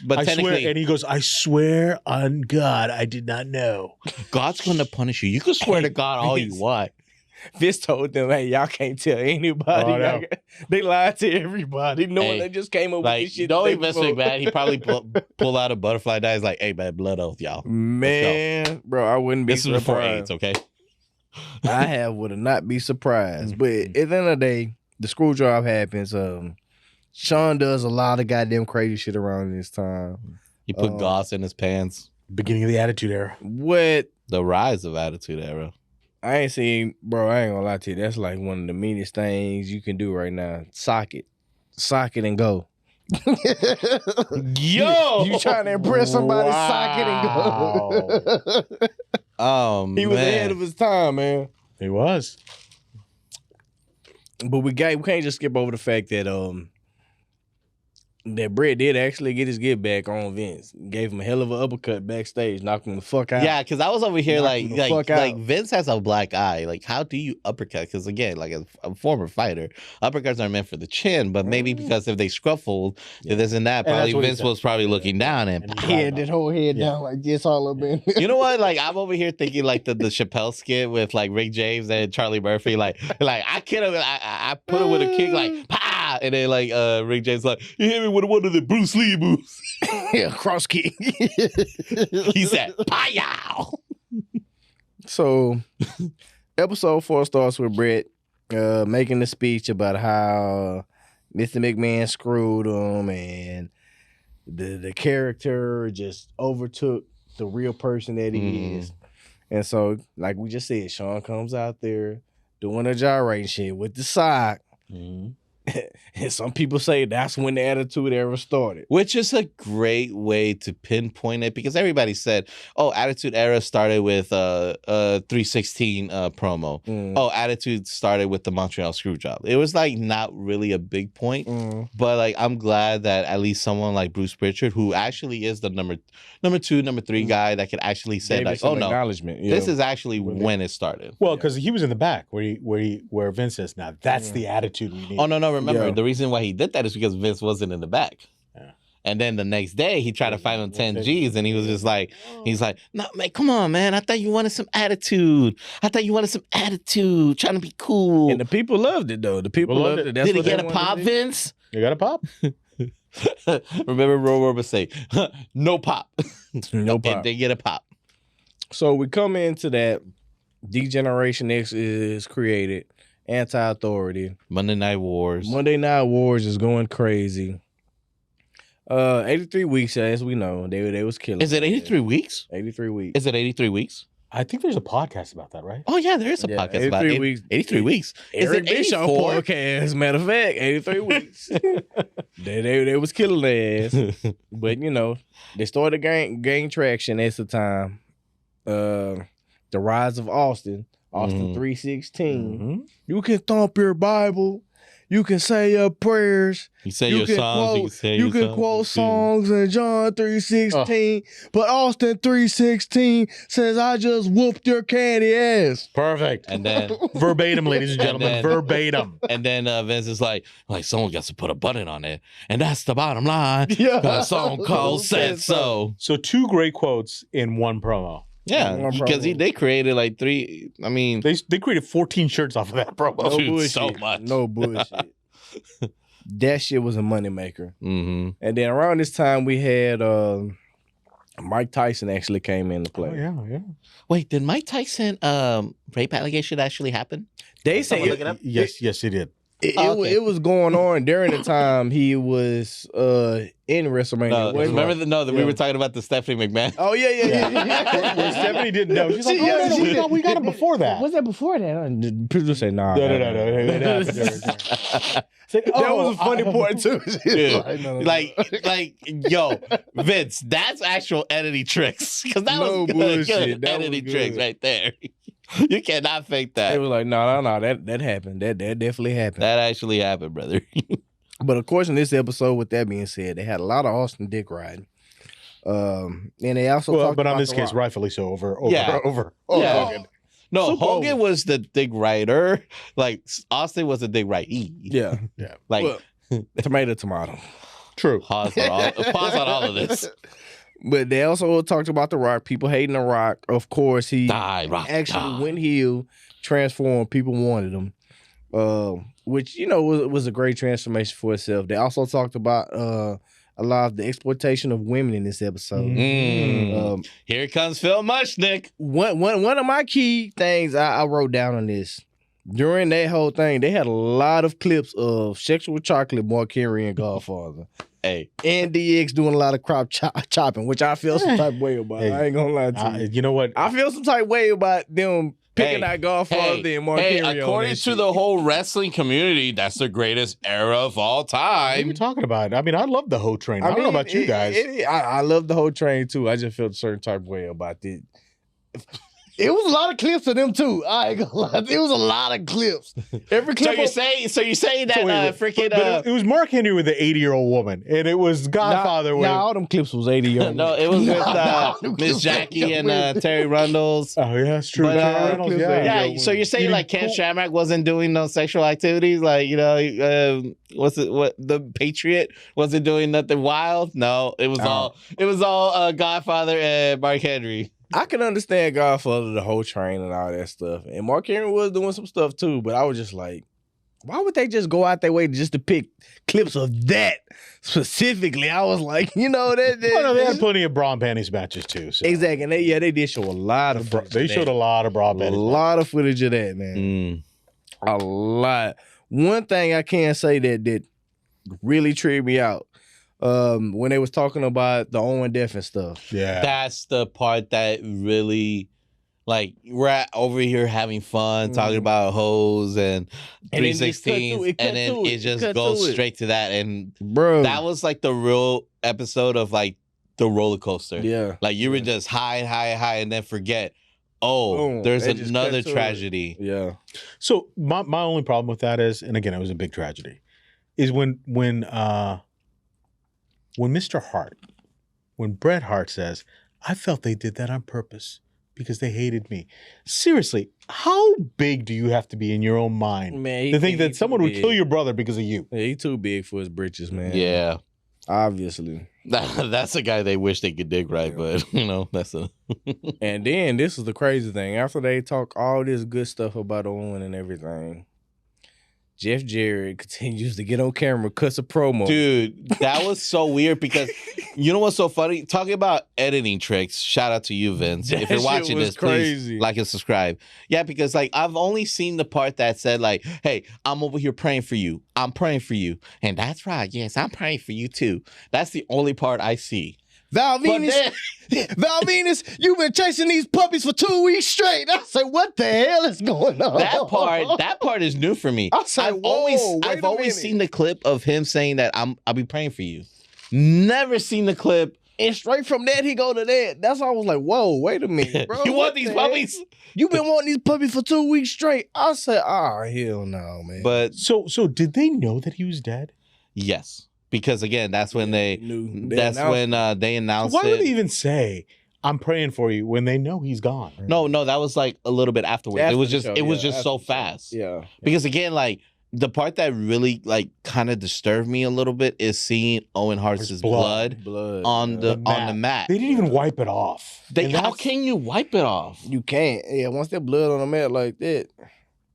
But I swear, and he goes, "I swear on God, I did not know." God's going to punish you. You can swear to God all you want. Vince told them, "Hey, y'all can't tell anybody." Oh, they lied to everybody. They just came up with this shit. Don't even Mr. McMahon. He probably pull out a butterfly die. He's like, "Hey man, blood oath, y'all." Man, bro, I wouldn't be surprised. This is before AIDS, okay? I would not be surprised. But at the end of the day, the screw job happens. Shawn does a lot of goddamn crazy shit around this time. He put gauze in his pants. Beginning of the Attitude Era. What? The rise of Attitude Era. I ain't gonna lie to you. That's like one of the meanest things you can do right now. Sock it and go. Yo! You trying to impress somebody, sock it and go. Oh, man. He was ahead of his time, man. He was. But we can't just skip over the fact that that Brett did actually get his get back on Vince. Gave him a hell of an uppercut backstage, knocked him the fuck out. Yeah, because I was over here Knocked him the fuck like out. Vince has a black eye. Like, how do you uppercut? Because again, like a former fighter, uppercuts are meant for the chin, but maybe because if they scruffled, if this and that, And probably that's what he Vince said. was probably looking down and And He had that whole head down like this all up in. you know what? Like I'm over here thinking like the Chappelle skit with like Rick James and Charlie Murphy. Like I kid him, I put him with a kick like pa, and then like Rick James like you hit me with one of the Bruce Lee moves. Yeah, cross kick. He said pa-yow. So, episode 4 starts with Brett making the speech about how Mr. McMahon screwed him and the character just overtook the real person that he is. And so, like we just said, Sean comes out there doing a gyrating shit with the sock. And some people say that's when the Attitude Era started. Which is a great way to pinpoint it because everybody said, "Oh, Attitude Era started with 316 promo. Oh, Attitude started with the Montreal Screwjob." It was like not really a big point, but like I'm glad that at least someone like Bruce Pritchard, who actually is the number 2, number 3 guy, that could actually say like, "Oh no, acknowledgement. this is actually when it started." Well, because he was in the back where Vince is now. That's the attitude we need. Oh no! Remember Yeah. the reason why he did that is because Vince wasn't in the back. Yeah. And then the next day he tried to fight him 10 G's and he was just like, he's like, "No, man, come on, man. I thought you wanted some attitude. Trying to be cool." And the people loved it though. The people loved it. That's Did he what they get a wanted pop, to do. Vince? You got a pop? Remember Roe would say, "No pop." No pop. And they get a pop. So we come into that. Degeneration X is created. Anti-authority. Monday Night Wars. Monday Night Wars is going crazy. 83 weeks, as we know, they was killing. Is it 83 weeks? 83 weeks. Is it 83 weeks? I think there's a podcast about that, right? Oh yeah, there is a Yeah, podcast about 83 weeks. 83 weeks. Is Eric it Bischoff 84? podcast. Matter of fact, 83 weeks. they was killing their ass. But you know, they started gain traction at the time. The rise of Austin 3:16. You can thump your Bible. You can say your prayers. You say You your can songs. quote, you can quote songs in John 3:16. But Austin 3:16 says, "I just whooped your candy ass." Perfect. And then Verbatim, ladies and gentlemen. then- Verbatim. and then Vince is like someone got to put a button on it, and that's the bottom line. Yeah. A song called "Said So." So 2 great quotes in one promo. Yeah, No because problem. they created like 3. I mean, They created 14 shirts off of that promo. No Dude, bullshit. so much. No bullshit. That shit was a moneymaker. mm-hmm. And then around this time, we had Mike Tyson actually came into play. Oh, yeah. Wait, did Mike Tyson rape allegation actually happen? They say Someone look it up? Yes, he did. it was going on during the time he was in WrestleMania. No, wasn't remember it? we were talking about the Stephanie McMahon. Oh yeah. Where Stephanie didn't know. She's like, See, yeah, oh, no, she- we got him before that. Was that before that? The producer say nah. No. It happened during- That was a funny part too. Dude, Like, no. like, yo, Vince, that's actual editing tricks. Because that No was good, bullshit. good That was editing good. tricks right there. You cannot fake They that. was like, no, that happened. That definitely happened. That actually happened, brother. But of course, in this episode, with that being said, they had a lot of Austin dick riding. And they also Well, talked but about on this The case, Rock. rightfully so. Over. Yeah. Yeah. Hogan. No, Super Hogan over. was the dig writer. Like Austin was the dig righty. Yeah, Like well, tomato. True. pause on all of this. But they also talked about The Rock. People hating The Rock. Of course, he Die, Rock. actually die. went heel, transformed. People wanted him, which was a great transformation for itself. They also talked about a lot of the exploitation of women in this episode. Mm. Here comes Phil Mushnick. One of my key things I wrote down on this. During that whole thing, they had a lot of clips of Sexual Chocolate, Mark Henry, and Godfather. Hey, And DX doing a lot of crop chopping, which I feel some type of way about. Hey, I ain't gonna lie to you. You know what? I feel some type of way about them picking Hey, out Godfather and Mark Henry on according that to shit. the whole wrestling community, that's the greatest era of all What are you time. talking about? I mean, I love the Ho Train. I don't know about you guys. I love the whole train too. I just felt a certain type of way about it. It was a lot of clips of them too. I ain't gonna lie. It was a lot of clips. Every So clip. you're saying that freaking But it was Mark Henry with the 80-year-old woman, and it was Godfather with. all them clips was 80 years old. no, it was Nah, with them Miss clips Jackie ain't and Terry Rundles. Oh yeah, that's true. But, Terry Reynolds, clips yeah. Yeah, so you're saying Eating like Ken cool- Shamrock wasn't doing no sexual activities, like what the Patriot wasn't doing nothing wild? No, it was all Godfather and Mark Henry. I can understand Godfather, the whole train and all that stuff. And Mark Henry was doing some stuff too, but I was just like, why would they just go out their way just to pick clips of that specifically? I was like, Oh no, they had plenty of bra and panties matches too. So. Exactly. And they did show a lot of footage. They showed a lot of bra and a panties. lot of footage of that, man. A lot. One thing I can say that really tripped me out, when they was talking about the Owen Death and stuff. Yeah. That's the part that really, like, we're over here having fun, talking about hoes and And then it just cut 316, and then it just goes straight to that. And Bro. that was like the real episode of like the roller coaster. Yeah. Like you were just high, and then forget, Boom. there's They just another cut to it. tragedy. Yeah. So my only problem with that is, and again, it was a big tragedy, is when Mr. Hart, when Bret Hart says, "I felt they did that on purpose because they hated me." Seriously, how big do you have to be in your own mind Man, to think that someone would kill your brother because of you? Yeah, he too big for his britches, man. Yeah. Obviously. That's a guy they wish they could dig right, but that's a And then this is the crazy thing. After they talk all this good stuff about Owen and everything, Jeff Jarrett continues to get on camera, cuts a promo. dude. That was so weird because you know what's so funny? Talking about editing tricks. Shout out to you, Vince. That If you're shit watching was this, crazy. please like and subscribe. Yeah, because like I've only seen the part that said like, "Hey, I'm over here praying for you. I'm praying for you," and that's right. Yes, I'm praying for you too. That's the only part I see. Val But Venus, then, Val Venus, you've been chasing these puppies for 2 weeks straight. I said, what the hell is going on? that part is new for me. I said, I've always minute. seen the clip of him saying that I'll be praying for you. Never seen the clip. And straight from that, he go to that. That's why I was like, whoa, wait a minute, bro. You What want these the heck? puppies? You've been wanting these puppies for 2 weeks straight. I said, hell no, man. But So did they know that he was dead? yes, because again, that's when they announced Why would it. they even say, "I'm praying for you" when they know he's gone? No, that was like a little bit afterwards. After it was the just show, it was yeah, just after so the show. fast. Yeah. Because again, like the part that really like kind of disturbed me a little bit is seeing Owen Hart's His blood Blood. on yeah. the mat. They didn't even wipe it off. And How that's- can you wipe it off? You can't. Yeah, once that blood on the mat like that,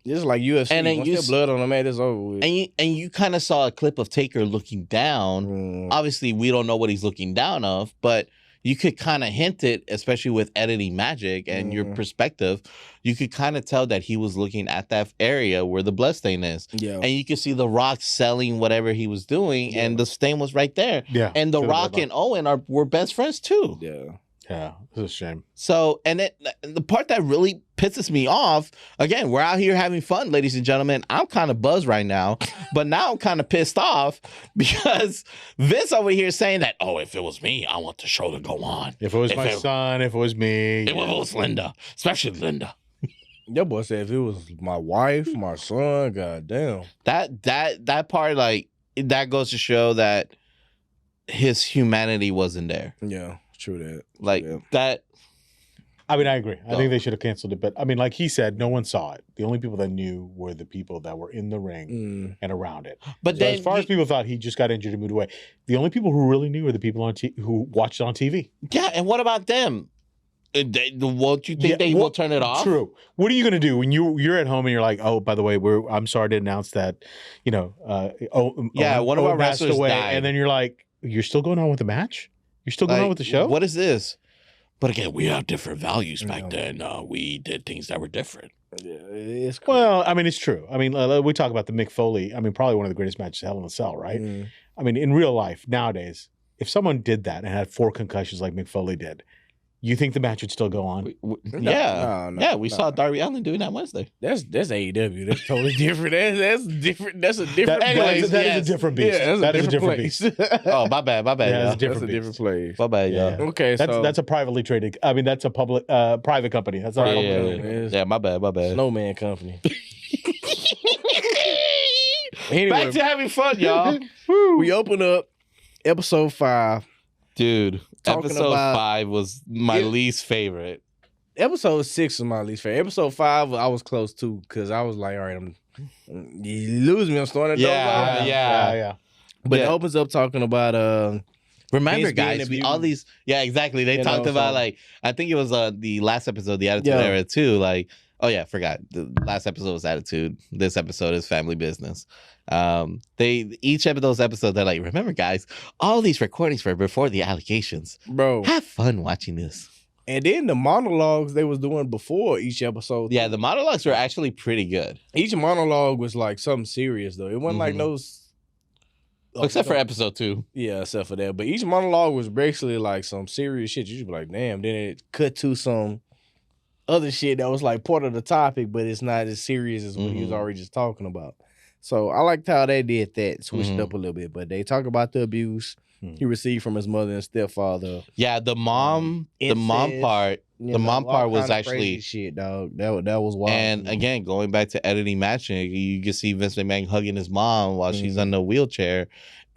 just like UFC. And then once you that blood on the mat, it's over with. And you kind of saw a clip of Taker looking down. Mm. Obviously, we don't know what he's looking down of, but you could kind of hint it, especially with editing magic and your perspective. You could kind of tell that he was looking at that area where the blood stain is. Yeah. And you could see The Rock selling whatever he was doing, and the stain was right there. Yeah. And The Should've Rock been and Owen were best friends too. Yeah. Yeah, it's a shame. So, and the part that really pisses me off, again, we're out here having fun, ladies and gentlemen. I'm kind of buzzed right now, but now I'm kind of pissed off because Vince over here saying that, oh, if it was me, I want the show to go on. If it was my son, if it was me. If it was Linda, especially Linda. Your boy said if it was my wife, my son, goddamn. That part, like, that goes to show that his humanity wasn't there. Yeah, true that. Like, Yeah. that. I mean, I agree. I think they should have canceled it. But I mean, like he said, no one saw it. The only people that knew were the people that were in the ring and around it. But So then, as far as people thought he just got injured and moved away, the only people who really knew were the people on who watched it on TV. yeah, and what about them? Won't you think they will turn it off? True. What are you going to do when you're at home and you're like, oh, by the way, I'm sorry to announce that, one of our wrestlers died. and then you're like, you're still going on with the match? You're still going on with the show? What is this? But again, we have different values back then. We did things that were different. Yeah, it's crazy. Well, I mean, it's true. I mean, we talk about the Mick Foley. I mean, probably one of the greatest matches, Hell in a Cell, right? I mean, in real life nowadays, if someone did that and had 4 concussions like Mick Foley did, You think the match would still go on? We saw Darby Allin doing that Wednesday. That's AEW. That's totally different. That's different. That's a different That place. is a different beast. Yeah, that is a different place. beast. Oh, my bad. Yeah, y'all. it's a different That's a different place. My bad, y'all. Yeah. Okay, That's a privately traded. I mean, that's a public, private company. That's not a public company. Yeah, my bad. Snowman Company. Anyway, Back to having fun, y'all. we open up episode 5. Dude, Talking episode about- 5 was my least favorite. Episode 6 was my least favorite. Episode 5, I was close to because I was like, all right, you lose me. I'm starting to Yeah. But Yeah. it opens up talking about Remember, Vince being guys, abused. all these. Yeah, exactly. They You talked know, about so- like I think it was the last episode, the Attitude Yeah. Era too. Like, oh yeah, forgot the last episode was Attitude. This episode is Family Business. Each of those episodes, they're like, remember, guys, all these recordings were before the allegations. bro. Have fun watching this. And then the monologues they was doing before each episode. Yeah, the monologues were actually pretty good, Each monologue was like something serious though. It wasn't like Mhm. those. except for episode 2. Yeah, except for that. But each monologue was basically like some serious shit. You should be like, damn. Then it cut to some other shit that was like part of the topic, but it's not as serious as what he was Mhm. already just talking about. So I liked how they did that, switched Mhm. up a little bit. But they talk about the abuse he received from his mother and stepfather. Yeah, the mom Incest, part. You The know, mom all part was kinda actually- crazy shit, dog. That was wild. And again, going back to editing matching, you can see Vince McMahon hugging his mom while she's in the wheelchair.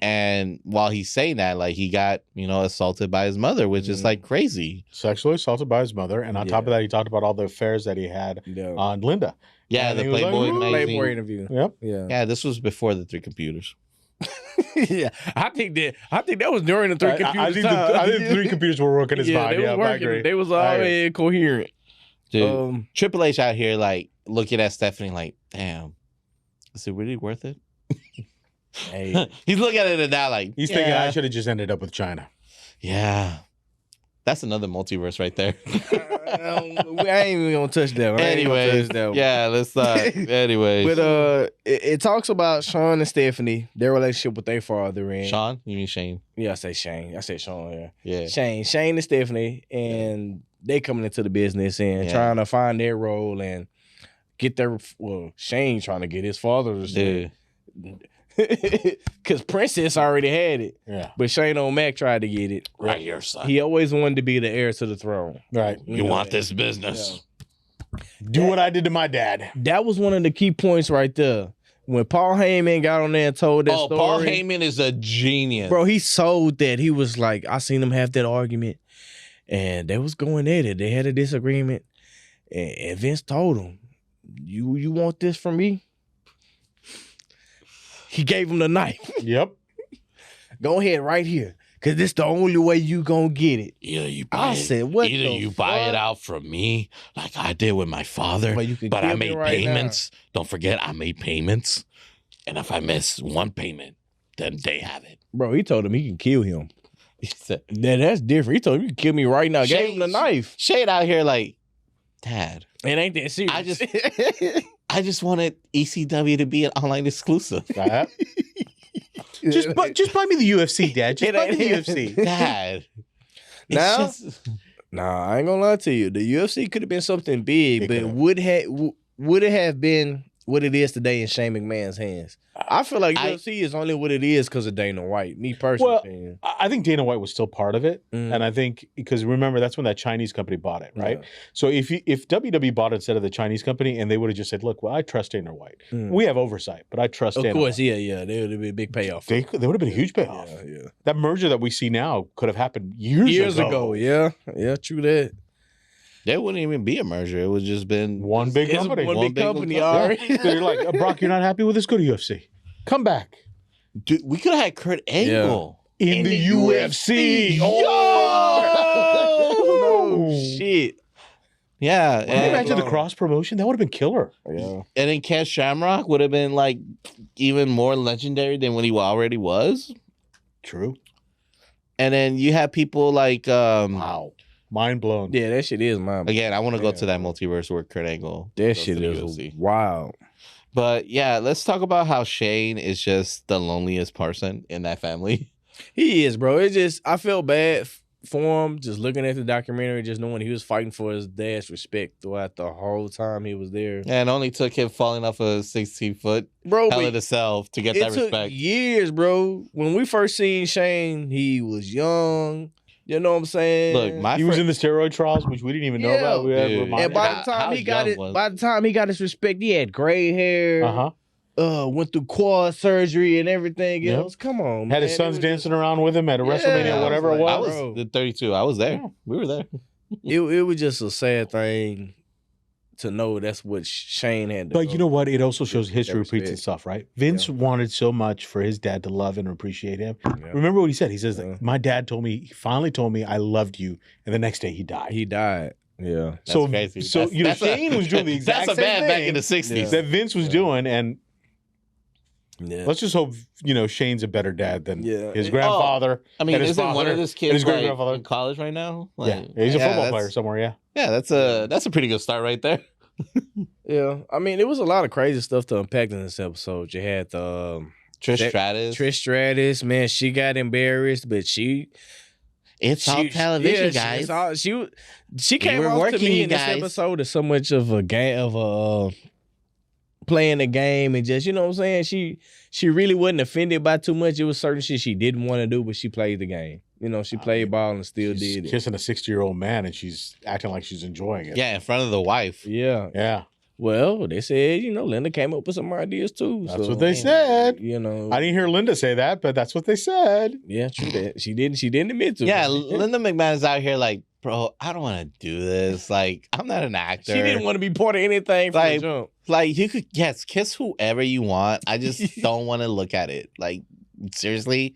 And while he's saying that, like he got, assaulted by his mother, which is like crazy. Sexually assaulted by his mother, and on top of that, he talked about all the affairs that he had yeah. on Linda. Yeah, And the he was like, Playboy "Ooh." magazine. Playboy interview. Yep. Yeah. Yeah, this was before the 3 computers. Yeah. I think that was during the 3 computers. I think the 3 computers were working his mind. They Yeah, was I agree. working. They was I all agree. coherent. Dude, Triple H out here, like, looking at Stephanie like, damn, is it really worth it? Hey. He's looking at it now like, He's thinking I should have just ended up with China. yeah. That's another multiverse right there. I ain't even gonna touch that one. Anyways, yeah, let's not. Anyways. But it talks about Sean and Stephanie, their relationship with their father, and Sean? You mean Shane? yeah, I say Shane. I said Sean. Yeah, Yeah. Shane and Stephanie, and they coming into the business and Yeah. trying to find their role and get their Shane trying to get his father's Dude. because Princess already had it, Yeah. but Shane O'Mac tried to get it. Right here, son. He always wanted to be the heir to the throne. Right. You know want that. this business? Do what I did to my dad. That was one of the key points right there. When Paul Heyman got on there and told that story. Paul Heyman is a genius. Bro, he sold that. He was like, I seen them have that argument. And they was going at it. They had a disagreement. And Vince told him, you want this from me? He gave him the knife. Yep. Go ahead right here. Cause this the only way you gonna get it. Either you I said, what either the you buy it fuck? out from me, like I did with my father, But you can but kill I me made right now. payments. Don't forget, I made payments. And if I miss one payment, then they have it. Bro, he told him he can kill him. He said, That's different. He told him you can kill me right now. Gave Shane- him the knife. Shade out here like, Dad, It ain't that serious. I just wanted ECW to be an online exclusive. Just buy me the UFC, Dad. Just It buy me the ain't- UFC. Dad. It's Now? just- Nah, I ain't gonna lie to you. The UFC could have been something big, It but could've. would it have been what it is today in Shane McMahon's hands? I feel like UFC is only what it is because of Dana White. Me personally. Well, I think Dana White was still part of it, Mm. and I think because remember that's when that Chinese company bought it, right? Yeah. So if WWE bought it instead of the Chinese company, and they would have just said, "Look, well, I trust Dana White. Mm. We have oversight, but I trust." Of Dana course, White. yeah. There would be a big payoff. They would have been a huge payoff. Yeah. That merger that we see now could have happened years ago. Yeah, true that. There wouldn't even be a merger. It would just been One big It's company. one big company, Yeah. all right. So you're like, Brock, you're not happy with this? Go to UFC. Come back Dude, we could have had Kurt Angle. in the UFC. Oh, shit. Yeah. Can you And, imagine the cross promotion? That would have been killer. Yeah. and then Ken Shamrock would have been like even more legendary than what he already was. True. And then you have people like Wow. Mind blown. Yeah, that shit is mine. again, I want to go to Yeah. that multiverse where Kurt Angle. That goes shit to the is UFC. wild. But yeah, let's talk about how Shane is just the loneliest person in that family. He is, bro. It's just I felt bad for him, just looking at the documentary, just knowing he was fighting for his dad's respect throughout the whole time he was there. And it only took him falling off a 16-foot Bro, hell but in itself to get it that took respect. years, bro. When we first seen Shane, he was young. You know what I'm saying? Look, He was in the steroid trials, which we didn't even know Yeah. about. We had Dude. reminded. and by How- the time how he got young it, was- by the time he got his respect, he had gray hair. Went through quad surgery and everything Yep. else. Come on, Had man. his sons dancing around with him at a Yeah, WrestleMania, I whatever was it like, I was. was bro. the 32. I was there. Yeah. We were there. It was just a sad thing to know that's what Shane had to But go you know what? It also shows That history repeats respect. itself, right? Vince wanted so much for his dad to love and appreciate him. Yeah. Remember what he said? He says, Yeah. my dad told me, he finally told me I loved you. And the next day he died. He died. Yeah. That's so, crazy. so That's- you know, that's a- Shane was doing the exact That's a same bad thing back in the 60s. that Vince was Yeah. doing. And Yeah. let's just hope, Shane's a better dad than Yeah. his grandfather. I mean, and his isn't one father of his and kids his like, great-grandfather. in college right now? Yeah. Like, He's a football that's- player somewhere, yeah. Yeah, that's a pretty good start right there. Yeah. I mean, it was a lot of crazy stuff to unpack in this episode. You had the Trish Stratus. Trish Stratus, man, she got embarrassed, but It's all television, yeah, guys. She came were off to working, me you in this guys. episode as so much of a game playing the game and just, you know what I'm saying? She really wasn't offended by too much. It was certain shit she didn't want to do, but she played the game. You know, she played ball and still She's did it. kissing a 60-year-old man and she's acting like she's enjoying it. Yeah, in front of the wife. Yeah. Yeah. Well, they said, Linda came up with some ideas too. That's so, what they said. You know. I didn't hear Linda say that, but that's what they said. Yeah, true that. She didn't admit to it. Yeah, Linda McMahon is out here like, bro, I don't want to do this. Like, I'm not an actor. She didn't want to be part of anything from Like, the jump. Like, you could, yes, kiss whoever you want. I just don't want to look at it. Like, seriously,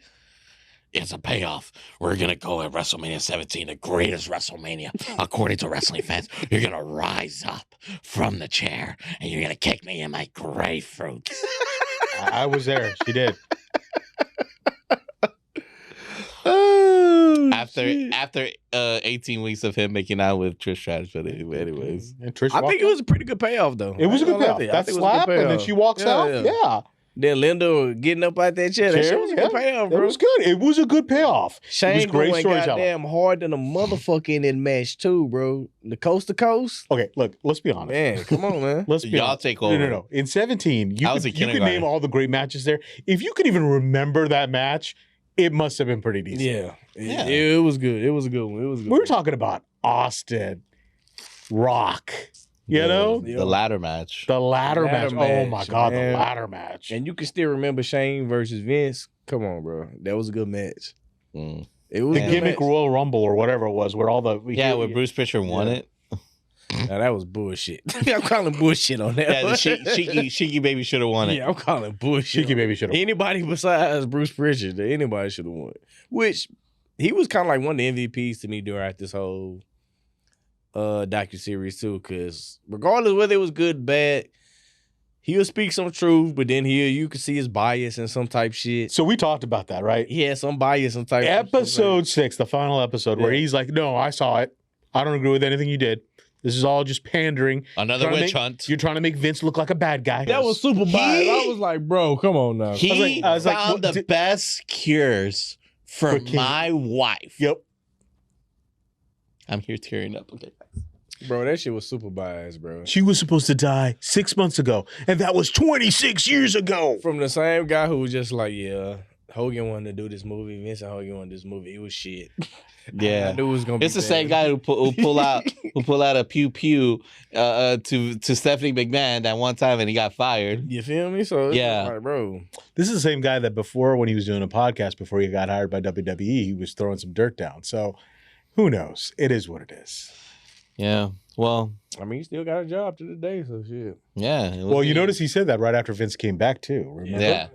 it's a payoff. We're going to go at WrestleMania 17, the greatest WrestleMania, according to wrestling fans. You're going to rise up from the chair and you're going to kick me in my grapefruit. I was there. She did. Oh, After 18 weeks of him making out with Trish Stratus. But anyways. And Trish I walked think it out. was a pretty good payoff, though. It was a I ain't good gonna lie payoff. to you. I That think it was a good slap, and then payoff. she walks out. Yeah. Then Linda getting up out that chair. That shit was a good payoff, It bro. was good. It was a good payoff. Shane it was great going storytelling. goddamn hard than a motherfucker in that match too, bro. The coast to coast. Okay, look, let's be honest. Man, come on, man. Let's be Y'all honest. take No, over. no. In 17, I was in you could kindergarten. name all the great matches there. If you could even remember that match, it must have been pretty decent. Yeah. Yeah. It was good. It was a good one. It was a good We were one. talking about Austin, Rock, you know? Yeah. The ladder match. The ladder Ladder match. Oh my match, God, man. the ladder match. And you can still remember Shane versus Vince. Come on, bro. That was a good match. Mm. It was The a good gimmick match. Royal Rumble or whatever it was, where all the Yeah, where Bruce Pritchard won Yeah. it. Now, that was bullshit. I'm calling bullshit on that. Yeah, the Sheiky Baby should have won it. Yeah, I'm calling bullshit. Cheeky Baby should have. Anybody besides Bruce Pritchard, anybody should have won. Which he was kind of like one of the MVPs to me during this whole docuseries too. Because regardless whether it was good, bad, he'll speak some truth, but then you could see his bias and some type shit. So we talked about that, right? He had some bias, some type. Episode 6, the final episode, where Yeah. he's like, "No, I saw it. I don't agree with anything you did. This is all just pandering. Another Trying to witch make- hunt. You're trying to make Vince look like a bad guy." That was super biased. I was like, bro, come on now. He I was like, found what the best cures for For King- my wife. Yep. I'm here tearing up. Okay. Bro, that shit was super biased, bro. She was supposed to die 6 months ago, and that was 26 years ago. From the same guy who was just like, yeah, Hogan wanted to do this movie. Vince and Hogan wanted this movie. It was shit. I Yeah. knew it was gonna be It's the bad. same guy who pull out a pew pew to Stephanie McMahon that one time and he got fired. You feel me? So it's Yeah. like, bro. This is the same guy that before, when he was doing a podcast, before he got hired by WWE, he was throwing some dirt down. So who knows? It is what it is. Yeah. Well, I mean, he still got a job to this day, so shit. yeah. it was- Well, you notice he said that right after Vince came back too. Remember? Yeah.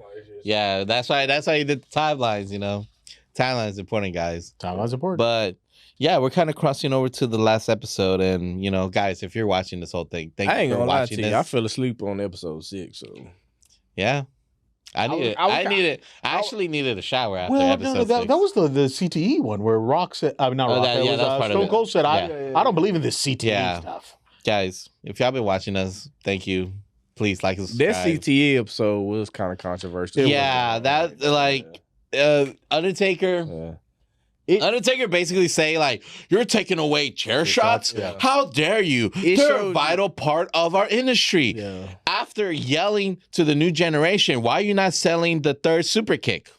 Yeah, that's why he did the timelines, you know. Timelines important, guys. Timeline's important. But yeah, we're kind of crossing over to the last episode, and you know, guys, if you're watching this whole thing, thank I ain't you for gonna lie watching to you. this. I fell asleep on episode 6, so Yeah, I actually needed a shower after well, episode no, that 6. was the CTE one where Rock said, not Oh, Rock, that- it yeah, was, that was part of Stone it. Cold said, Yeah. I don't believe in this CTE Yeah. stuff. Guys, if y'all been watching us, thank you. Please like and that subscribe. CTE episode was kind of controversial. Yeah, that like Undertaker. Yeah. Undertaker basically say like, "You're taking away chair shots. yeah. How dare you? It They're a showed vital part of our industry." Yeah. After yelling to the new generation, why are you not selling the third super kick?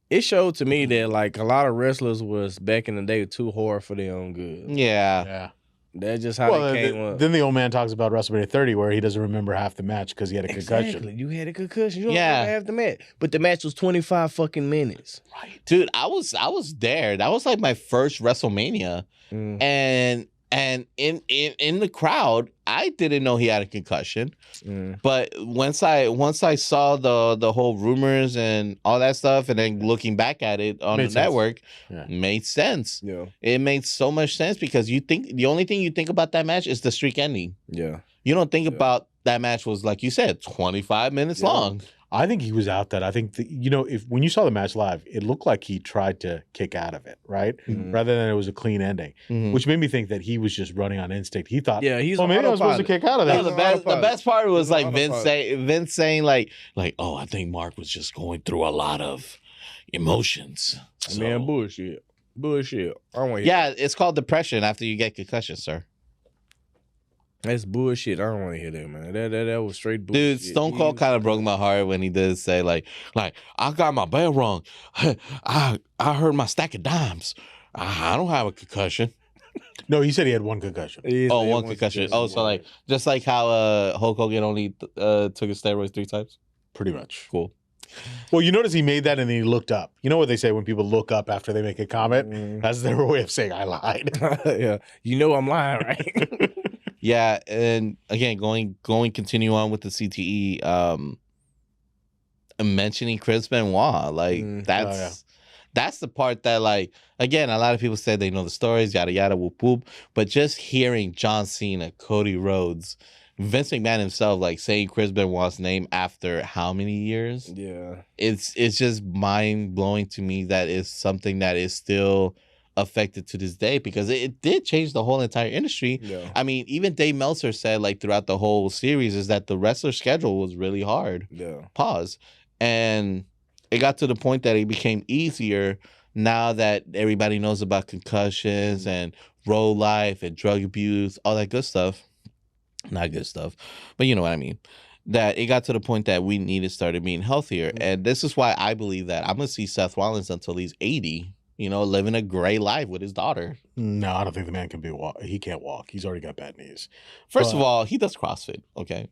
It showed to me that like a lot of wrestlers was back in the day too hard for their own good. Yeah. Yeah. That's just how they came up. Then the old man talks about WrestleMania 30 where he doesn't remember half the match because he had a concussion. Exactly. You had a concussion. You don't Yeah. remember half the match. But the match was 25 fucking minutes. Right. Dude, I was there. That was like my first WrestleMania. Mm. And in the crowd, I didn't know he had a concussion. Mm. But once I saw the whole rumors and all that stuff, and then looking back at it on Made the sense. network, Yeah. made sense. Yeah. It made so much sense because you think the only thing you think about that match is the streak ending. Yeah. You don't think Yeah. about that match was, like you said, 25 minutes Yeah. long. I think he was out that. I think if when you saw the match live, it looked like he tried to kick out of it, right? Mhm. Rather than it was a clean ending, Mhm. which made me think that he was just running on instinct. He thought, Yeah, he's well, on maybe I was supposed to autopilot. kick out of No, that. the best part was He's like on Vince saying like, oh, I think Mark was just going through a lot of emotions. So- Man, bullshit. Bullshit. I don't want to hear yeah, it's called depression after you get concussion, sir. That's bullshit. I don't want to hear that, man. That was straight bullshit. Dude, Stone Cold kind of broke my heart when he did say like I got my bell wrong. I heard my stack of dimes. I don't have a concussion. No, he said he had one concussion. Oh, one concussion. Oh, so like just like how Hulk Hogan only took his steroids 3 times. Pretty much. Cool. Well, you notice he made that and then he looked up. You know what they say when people look up after they make a comment? Mm. That's their way of saying I lied. Yeah. You know I'm lying, right? Yeah, and again, going continue on with the CTE. Mentioning Chris Benoit, like that's the part that like again, a lot of people said they know the stories, yada yada, whoop whoop, but just hearing John Cena, Cody Rhodes, Vince McMahon himself, like saying Chris Benoit's name after how many years? Yeah. It's just mind blowing to me that it's something that is still affected to this day because it did change the whole entire industry. Yeah. I mean, even Dave Meltzer said like throughout the whole series is that the wrestler schedule was really hard. Yeah. Pause. And it got to the point that it became easier now that everybody knows about concussions and road life and drug abuse, all that good stuff. Not good stuff, but you know what I mean. That it got to the point that we needed to start being healthier. And this is why I believe that I'm going to see Seth Rollins until he's 80, you know, living a great life with his daughter. No, I don't think the man can he can't walk. He's already got bad knees. First of all, he does CrossFit, okay?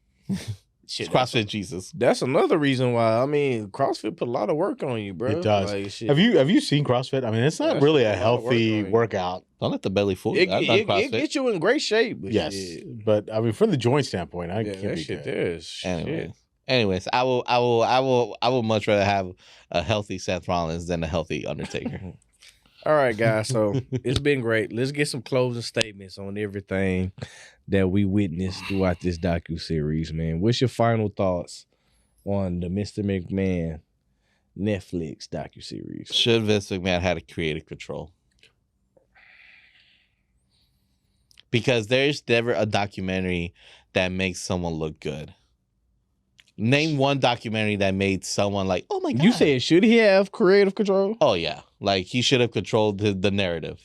Shit, CrossFit Jesus. That's another reason why. I mean, CrossFit put a lot of work on you, bro. It does. Like, shit. Have you seen CrossFit? I mean, it's not That's really a a lot of work healthy on you. workout. Don't let the belly fool It, you. I've done it CrossFit. gets you in great shape. But Yes, shit. but I mean, from the joint standpoint, I Yeah, can't that be shit good. there is shit. Anyways, I will much rather have a healthy Seth Rollins than a healthy Undertaker. All right, guys. So it's been great. Let's get some closing statements on everything that we witnessed throughout this docuseries, man. What's your final thoughts on the Mr. McMahon Netflix docuseries? Should Vince McMahon had a creative control? Because there's never a documentary that makes someone look good. Name one documentary that made someone like, oh my God. You said, should he have creative control? Oh, yeah. Like, he should have controlled the narrative.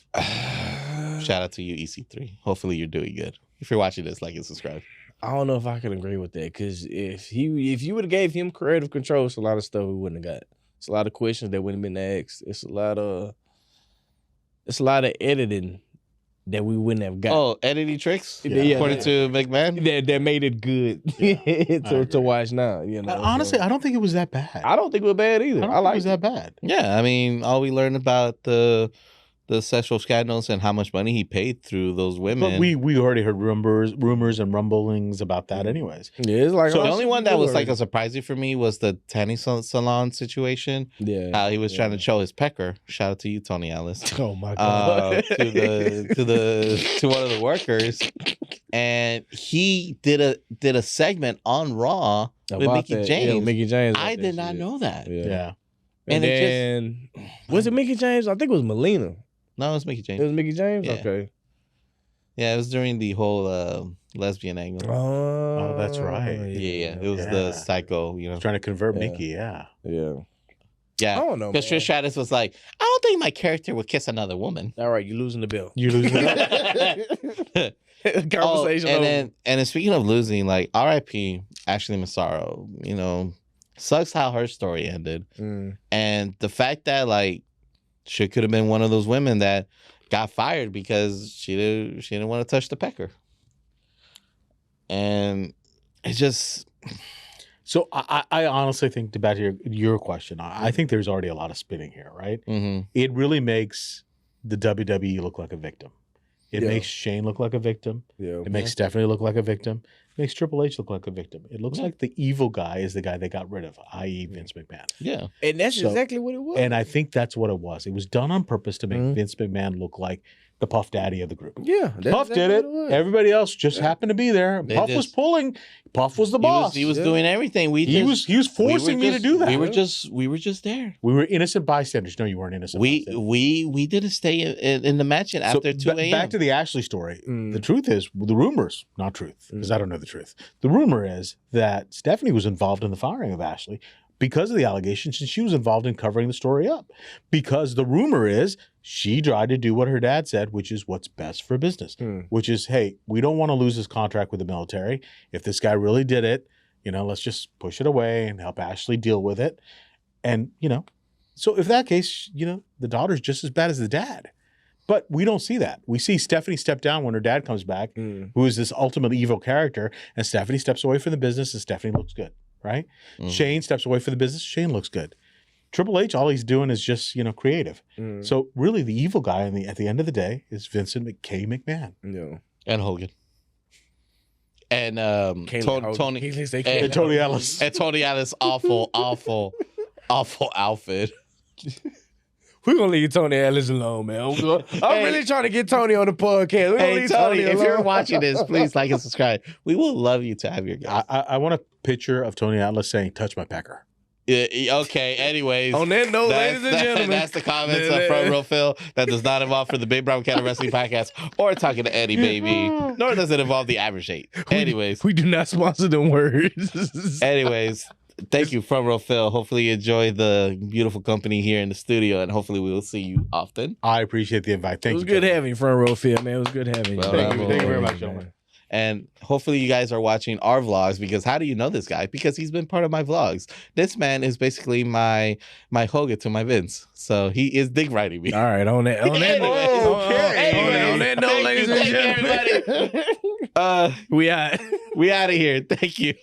Shout out to you, EC3. Hopefully you're doing good. If you're watching this, like and subscribe. I don't know if I can agree with that, because if you would have gave him creative control, it's a lot of stuff we wouldn't have got. It's a lot of questions that wouldn't have been asked. It's a lot of editing that we wouldn't have got. Oh, editing tricks? Yeah. According to McMahon? That made it good to watch now. You know, Honestly, I don't think it was that bad. I don't think it was bad either. I don't I think like it was that bad. Yeah, I mean, all we learned about the sexual scandals and how much money he paid through those women. But we already heard rumors and rumblings about that anyways. Yeah, it's like So the only one that was like a surprising for me was the tanning salon situation. Yeah, How he was trying to show his pecker. Shout out to you, Tony Ellis. Oh my god! To one of the workers, and he did a segment on Raw with About Mickey that. James. Yeah, Mickey James. I about did that not shit. know that. Yeah. And And it then was it Mickey James? I think it was Melina. No, it was Mickey It James. was Mickey James. Yeah. Okay. Yeah, it was during the whole lesbian angle. Oh, that's right. Yeah. It was the psycho, you know. Trying to convert Yeah. Mickey, yeah. Yeah. Yeah. I don't know, Because man. Trish Stratus was like, I don't think my character would kiss another woman. All right, you're losing the bill. You lose it. Conversation over. And then speaking of losing, like R.I.P. Ashley Massaro, you know, sucks how her story ended. And the fact that like she could have been one of those women that got fired because she didn't want to touch the pecker. And it just So I honestly think, to back to your question, I think there's already a lot of spinning here, right? It really makes the WWE look like a victim. It makes Shane look like a victim. It makes Stephanie look like a victim. It makes Triple H look like a victim. It looks like the evil guy is the guy they got rid of, i.e. Vince McMahon. Yeah. And that's exactly what it was. And I think that's what it was. It was done on purpose to make Vince McMahon look like the Puff Daddy of the group. Yeah. Puff did it. Everybody else just happened to be there. Puff was pulling. Puff was the boss. He was doing everything. He was forcing me to do that. We were just there. We were innocent bystanders. No, you weren't innocent. We didn't stay in the match after 2 a.m. Back to the Ashley story. The truth is, the rumors, not truth, because I don't know the truth. The rumor is that Stephanie was involved in the firing of Ashley because of the allegations, and she was involved in covering the story up. Because the rumor is she tried to do what her dad said, which is what's best for business, which is, hey, we don't want to lose this contract with the military. If this guy really did it, you know, let's just push it away and help Ashley deal with it. And, you know, so if that case, you know, the daughter's just as bad as the dad. But we don't see that. We see Stephanie step down when her dad comes back, who is this ultimate evil character, and Stephanie steps away from the business, and Stephanie looks good, right? Shane steps away from the business, Shane looks good. Triple H, all he's doing is just, you know, creative. So really, the evil guy at the end of the day is Vincent McMahon. Yeah. And Hogan. And Tony And Tony Ellis. And Tony Ellis, awful outfit. We're going to leave Tony Ellis alone, man. I'm really trying to get Tony on the podcast. Hey, Tony, if you're watching this, please like and subscribe. We will love you to have your guest. I want a picture of Tony Atlas saying, touch my pecker. Okay, anyways. On that note, ladies and gentlemen. That's the comments of Front Row Phil. That does not involve for the Big Brown County Wrestling Podcast or Talking to Eddie Baby, nor does it involve the Average 8. Anyways. We do not sponsor them words. Anyways. Thank you, Front Row Phil. Hopefully you enjoy the beautiful company here in the studio, and hopefully we will see you often. I appreciate the invite. Thank you. It was good having you, Front Row Phil, man. It was good having you. Thank you very much, gentlemen. And hopefully you guys are watching our vlogs, because how do you know this guy? Because he's been part of my vlogs. This man is basically my Hogan to my Vince. So he is dig riding me. All right, on that note, ladies and gentlemen. We out of here. Thank you.